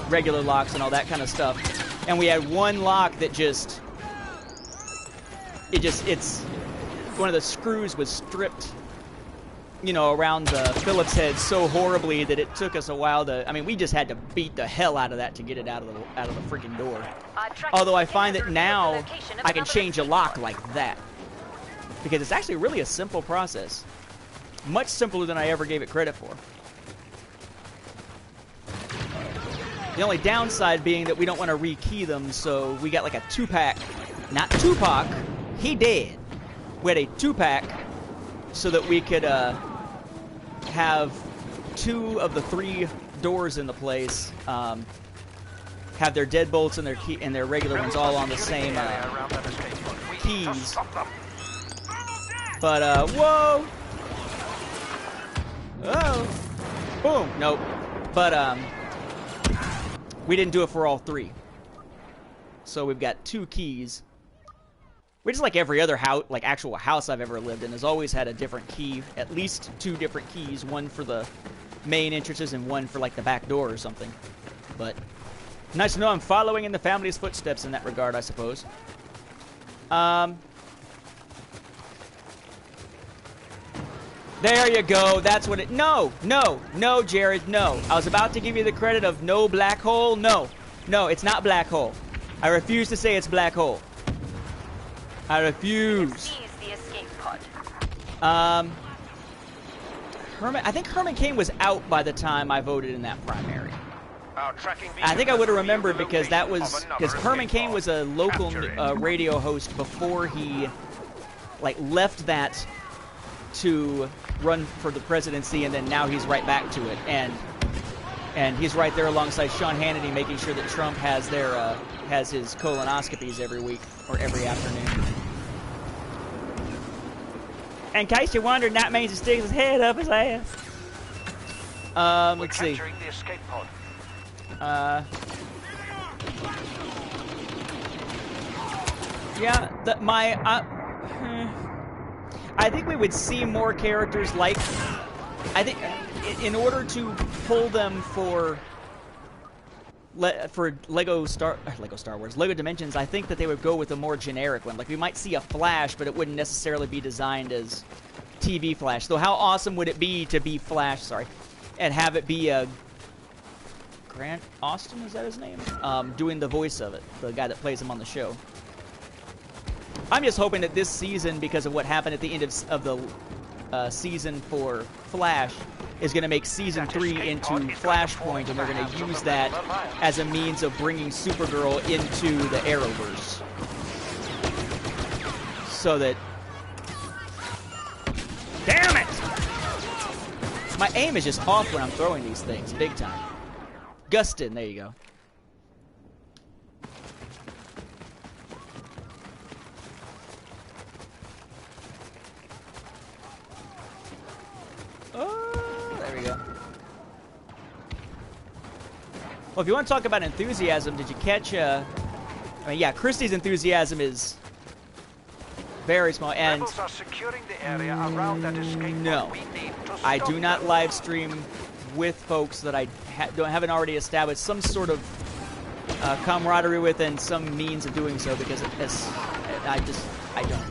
regular locks and all that kind of stuff. And we had one lock that it's one of the screws was stripped you know, around the Phillips head so horribly that it took us a while to. I mean, we just had to beat the hell out of that to get it out of the freaking door. Although I find that now I can change a lock like that because it's actually really a simple process, much simpler than I ever gave it credit for. The only downside being that we don't want to rekey them, so we got like a 2-pack. Not Tupac, he dead. We had a 2-pack so that we could have 2 of the 3 doors in the place have their deadbolts and their regular ones all on the same keys. But whoa, oh, boom, nope. But we didn't do it for all 3, so we've got 2 keys. Which is like every other house, like actual house I've ever lived in, has always had a different key, at least 2 different keys, one for the main entrances and one for like the back door or something. But nice to know I'm following in the family's footsteps in that regard, I suppose. There you go. That's what it. No, Jared. No. I was about to give you the credit of no black hole. No, it's not black hole. I refuse to say it's black hole. I refuse. The escape pod. Herman. I think Herman Cain was out by the time I voted in that primary. Tracking I think I would have remembered because Herman Cain was a local radio host before he like left that to run for the presidency, and then now he's right back to it, and he's right there alongside Sean Hannity, making sure that Trump has his colonoscopies every week or every afternoon. In case you're wondering, that means he sticks his head up his ass. Let's see. Capturing the escape pod. Yeah, I think we would see more characters like. I think in order to pull them for Lego Star Wars, Lego Dimensions, I think that they would go with a more generic one. Like we might see a Flash, but it wouldn't necessarily be designed as TV Flash. Though how awesome would it be to be Flash? Sorry, and have it be a Grant Austin, is that his name? Doing the voice of it, the guy that plays him on the show. I'm just hoping that this season, because of what happened at the end of the season for Flash, is going to make Season 3 into Flashpoint, and they're going to use that as a means of bringing Supergirl into the Arrowverse. So that... Damn it! My aim is just off when I'm throwing these things, big time. Gustin, there you go. Oh, there we go. Well, if you want to talk about enthusiasm, did you catch, I mean, yeah, Christie's enthusiasm is very small, and Rebels are securing the area around that escape pod. no, We need to I stop do not them. live stream with folks that I haven't already established some sort of camaraderie with and some means of doing so, because I don't.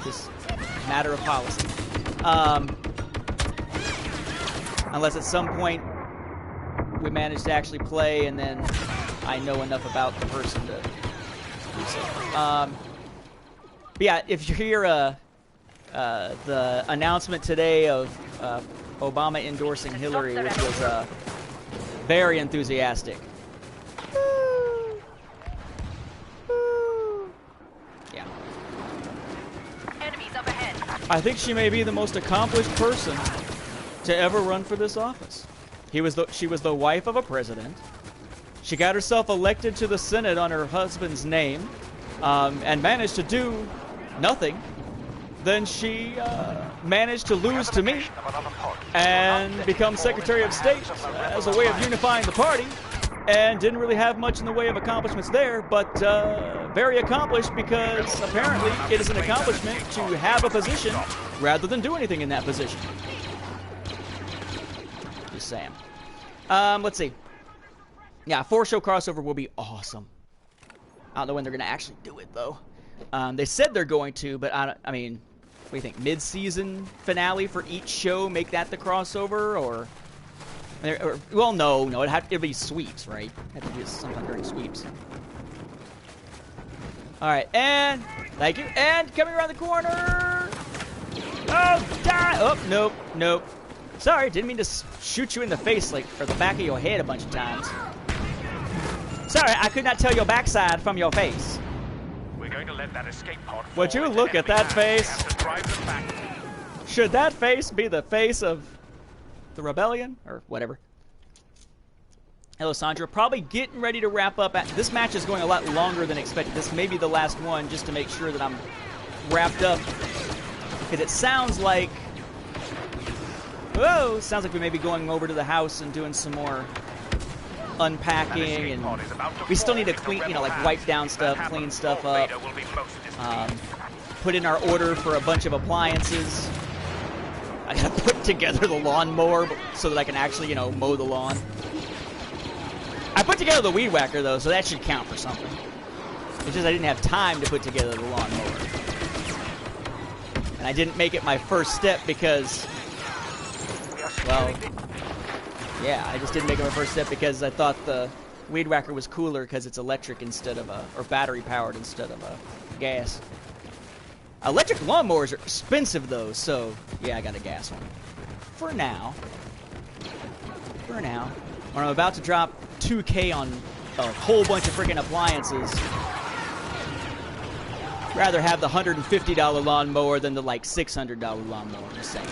Just a matter of policy. Unless at some point we manage to actually play, and then I know enough about the person to do so. But yeah, if you hear the announcement today of Obama endorsing Hillary, which was very enthusiastic. Yeah. Enemies up ahead. I think she may be the most accomplished person to ever run for this office. She was the wife of a president. She got herself elected to the Senate on her husband's name, and managed to do nothing. Then she managed to lose to me and become Secretary of State as a way of unifying the party, and didn't really have much in the way of accomplishments there, but very accomplished, because apparently it is an accomplishment to have a position rather than do anything in that position. Just saying. Let's see. Yeah, 4-show crossover will be awesome. I don't know when they're going to actually do it, though. They said they're going to, but I mean, do you think? Mid-season finale for each show? Make that the crossover, or well, no, it'd be sweeps, right? Have to do something during sweeps. All right, and thank you, and coming around the corner. Oh, die! Oh, nope, nope. Sorry, didn't mean to shoot you in the face, like, or the back of your head a bunch of times. Sorry, I could not tell your backside from your face. We're going to let that escape pod fall. Would you look at that face? Should that face be the face of the rebellion? Or whatever. Hello, Sandra. Probably getting ready to wrap up. This match is going a lot longer than expected. This may be the last one, just to make sure that I'm wrapped up. Because it sounds like... Whoa! Sounds like we may be going over to the house and doing some more unpacking, and we still need to clean, you know, like wipe down stuff, clean stuff up, put in our order for a bunch of appliances. I gotta put together the lawnmower so that I can actually, you know, mow the lawn. I put together the weed whacker though, so that should count for something. It's just I didn't have time to put together the lawnmower, and I didn't make it my first step because, well, yeah, I just didn't make it my first step because I thought the weed whacker was cooler because it's electric instead of or battery powered instead of gas. Electric lawnmowers are expensive though, so yeah, I got a gas one. For now. For now. When I'm about to drop $2K on a whole bunch of freaking appliances, rather have the $150 lawnmower than the like $600 lawnmower, just saying.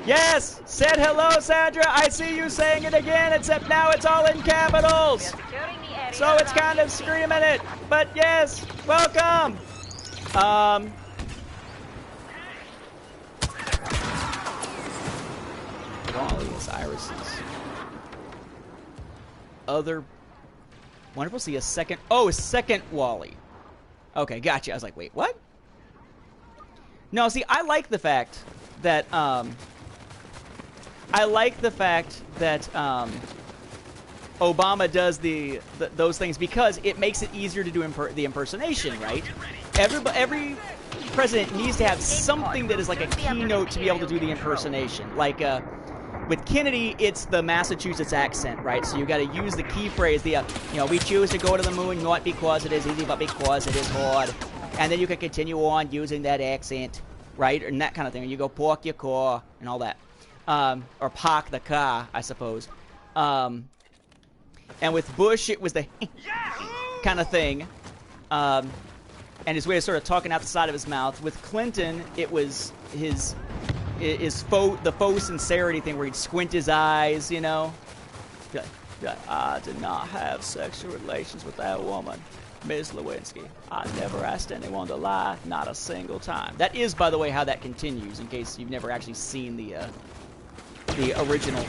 Yes! Said hello, Sandra! I see you saying it again, except now it's all in capitals! So it's kind of screaming it. But yes, welcome! Wally's irises. Other... Wonderful, see a second... Oh, a second Wally. Okay, gotcha. I was like, wait, what? No, see, I like the fact that, Obama does those things because it makes it easier to do the impersonation, right? Every president needs to have something that is like a keynote to be able to do the impersonation. Like, with Kennedy, it's the Massachusetts accent, right? So you got to use the key phrase, you know, we choose to go to the moon not because it is easy, but because it is hard. And then you can continue on using that accent, right? And that kind of thing. And you go, park your car, and all that. Or park the car, I suppose. And with Bush, it was the kind of thing. And his way of sort of talking out the side of his mouth. With Clinton, it was the faux sincerity thing where he'd squint his eyes, you know. I did not have sexual relations with that woman, Ms. Lewinsky. I never asked anyone to lie, not a single time. That is, by the way, how that continues, in case you've never actually seen the original.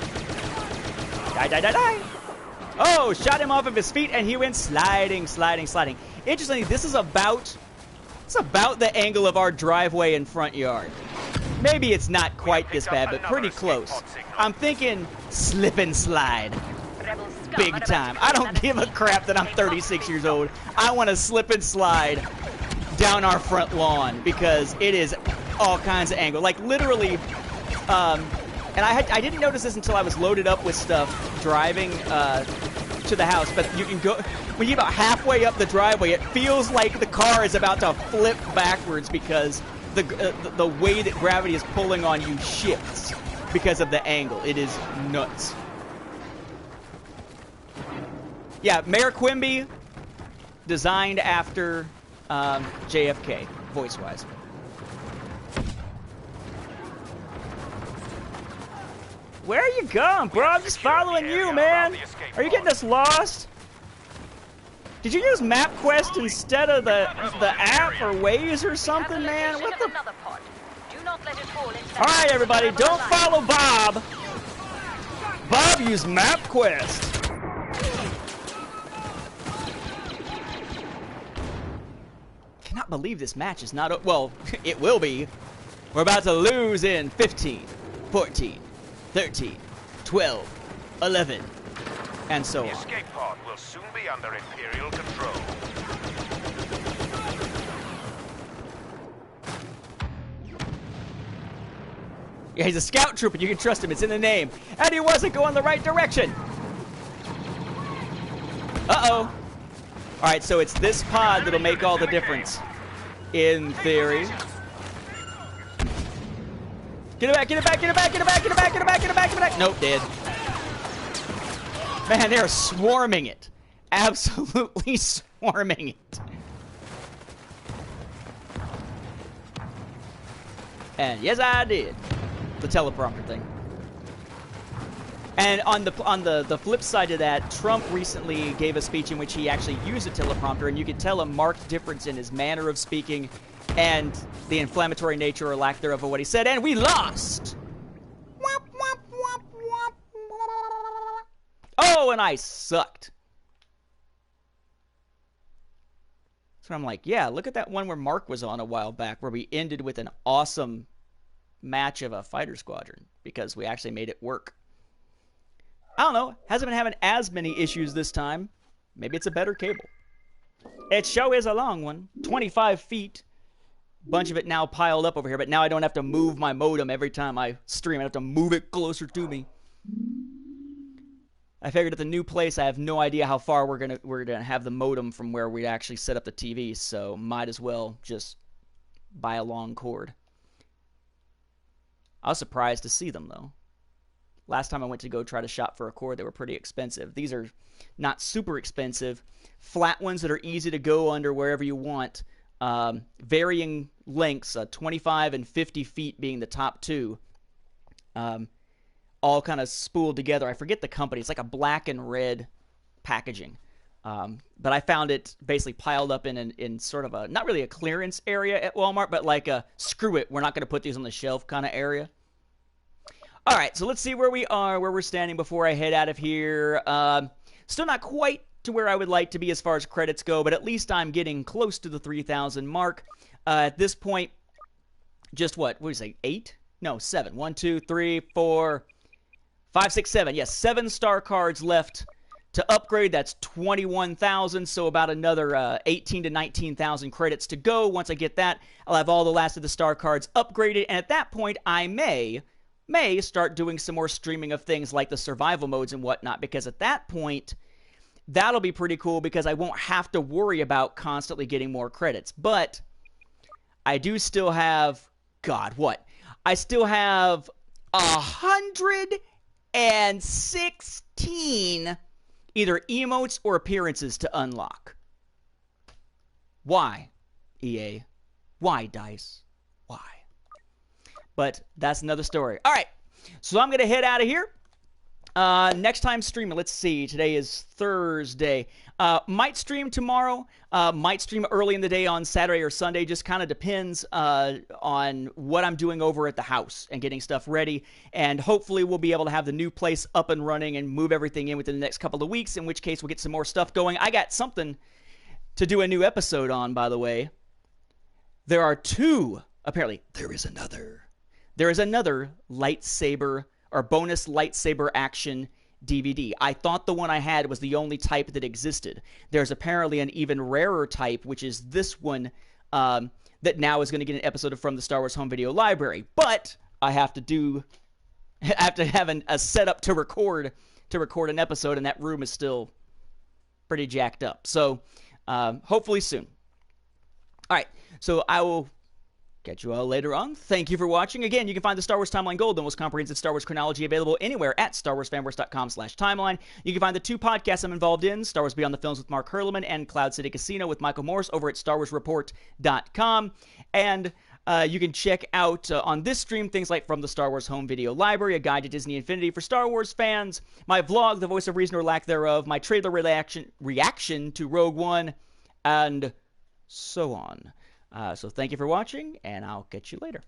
Die. Oh, shot him off of his feet, and he went sliding. Interestingly, this is about the angle of our driveway and front yard. Maybe it's not quite this bad, but pretty close. I'm thinking slip and slide. Big time. I don't give a crap that I'm 36 years old. I want to slip and slide down our front lawn because it is all kinds of angle. Like literally, and I didn't notice this until I was loaded up with stuff driving to the house, but you can go, when you're about halfway up the driveway, it feels like the car is about to flip backwards because the way that gravity is pulling on you shifts because of the angle. It is nuts. Yeah, Mayor Quimby, designed after JFK, voice-wise. Where are you going, bro? I'm just following you, man. Are you getting us lost? Did you use MapQuest instead of the app or Waze or something, man? What the? All right, everybody, don't follow Bob. Bob used MapQuest. Cannot believe this match is not. Well, it will be. We're about to lose in 15, 14, 13, 12, 11, and so on. The escape pod will soon be under Imperial control. Yeah, he's a scout trooper. You can trust him. It's in the name. And he wasn't going the right direction. Uh-oh. All right, so it's this pod that'll make all the difference, in theory. Get it back, get it back, get it back, get it back, get it back, get it back, get it back, get it back. Nope, dead. Man, they're swarming it. Absolutely swarming it. And yes, I did. The teleprompter thing. And on the flip side of that, Trump recently gave a speech in which he actually used a teleprompter, and you could tell a marked difference in his manner of speaking and the inflammatory nature or lack thereof of what he said, and we lost! Oh, and I sucked. So I'm like, yeah, look at that one where Mark was on a while back, where we ended with an awesome match of a fighter squadron, because we actually made it work. I don't know, hasn't been having as many issues this time. Maybe it's a better cable. It sure is a long one, 25 feet. Bunch of it now piled up over here, but now I don't have to move my modem every time I stream. I have to move it closer to me. I figured at the new place, I have no idea how far we're gonna have the modem from where we actually set up the TV, so might as well just buy a long cord. I was surprised to see them, though. Last time I went to go try to shop for a cord, they were pretty expensive. These are not super expensive. Flat ones that are easy to go under wherever you want. Varying lengths, 25 and 50 feet being the top two. All kind of spooled together. I forget the company. It's like a black and red packaging. But I found it basically piled up in sort of a, not really a clearance area at Walmart, but like a screw it, we're not going to put these on the shelf kind of area. All right, so let's see where we are, where we're standing before I head out of here. Still not quite to where I would like to be as far as credits go, but at least I'm getting close to the 3,000 mark. At this point, just what do you say, 8? No, 7. 1, 2, 3, 4, 5, 6, 7. Yes, 7 star cards left to upgrade. That's 21,000, so about another 18 to 19,000 credits to go. Once I get that, I'll have all the last of the star cards upgraded, and at that point, I may start doing some more streaming of things like the survival modes and whatnot, because at that point, that'll be pretty cool because I won't have to worry about constantly getting more credits. But I do still have, God, what? I still have 116 either emotes or appearances to unlock. Why, EA? Why, DICE? Why? But that's another story. All right, so I'm going to head out of here. Next time streaming, let's see. Today is Thursday. Might stream tomorrow. Might stream early in the day on Saturday or Sunday. Just kind of depends on what I'm doing over at the house and getting stuff ready. And hopefully we'll be able to have the new place up and running and move everything in within the next couple of weeks, in which case we'll get some more stuff going. I got something to do a new episode on, by the way. There are 2. Apparently, there is another lightsaber or bonus lightsaber action DVD. I thought the one I had was the only type that existed. There's apparently an even rarer type, which is this one, that now is going to get an episode from the Star Wars Home Video Library. But I have to have a setup to record an episode, and that room is still pretty jacked up. So hopefully soon. All right, so I will catch you all later on. Thank you for watching. Again, you can find the Star Wars Timeline Gold, the most comprehensive Star Wars chronology available anywhere at StarWarsFanWars.com/timeline. You can find the 2 podcasts I'm involved in, Star Wars Beyond the Films with Mark Hurleman and Cloud City Casino with Michael Morris over at StarWarsReport.com. And you can check out on this stream things like From the Star Wars Home Video Library, a guide to Disney Infinity for Star Wars fans, my vlog, The Voice of Reason or Lack Thereof, my trailer reaction to Rogue One, and so on. So thank you for watching, and I'll catch you later.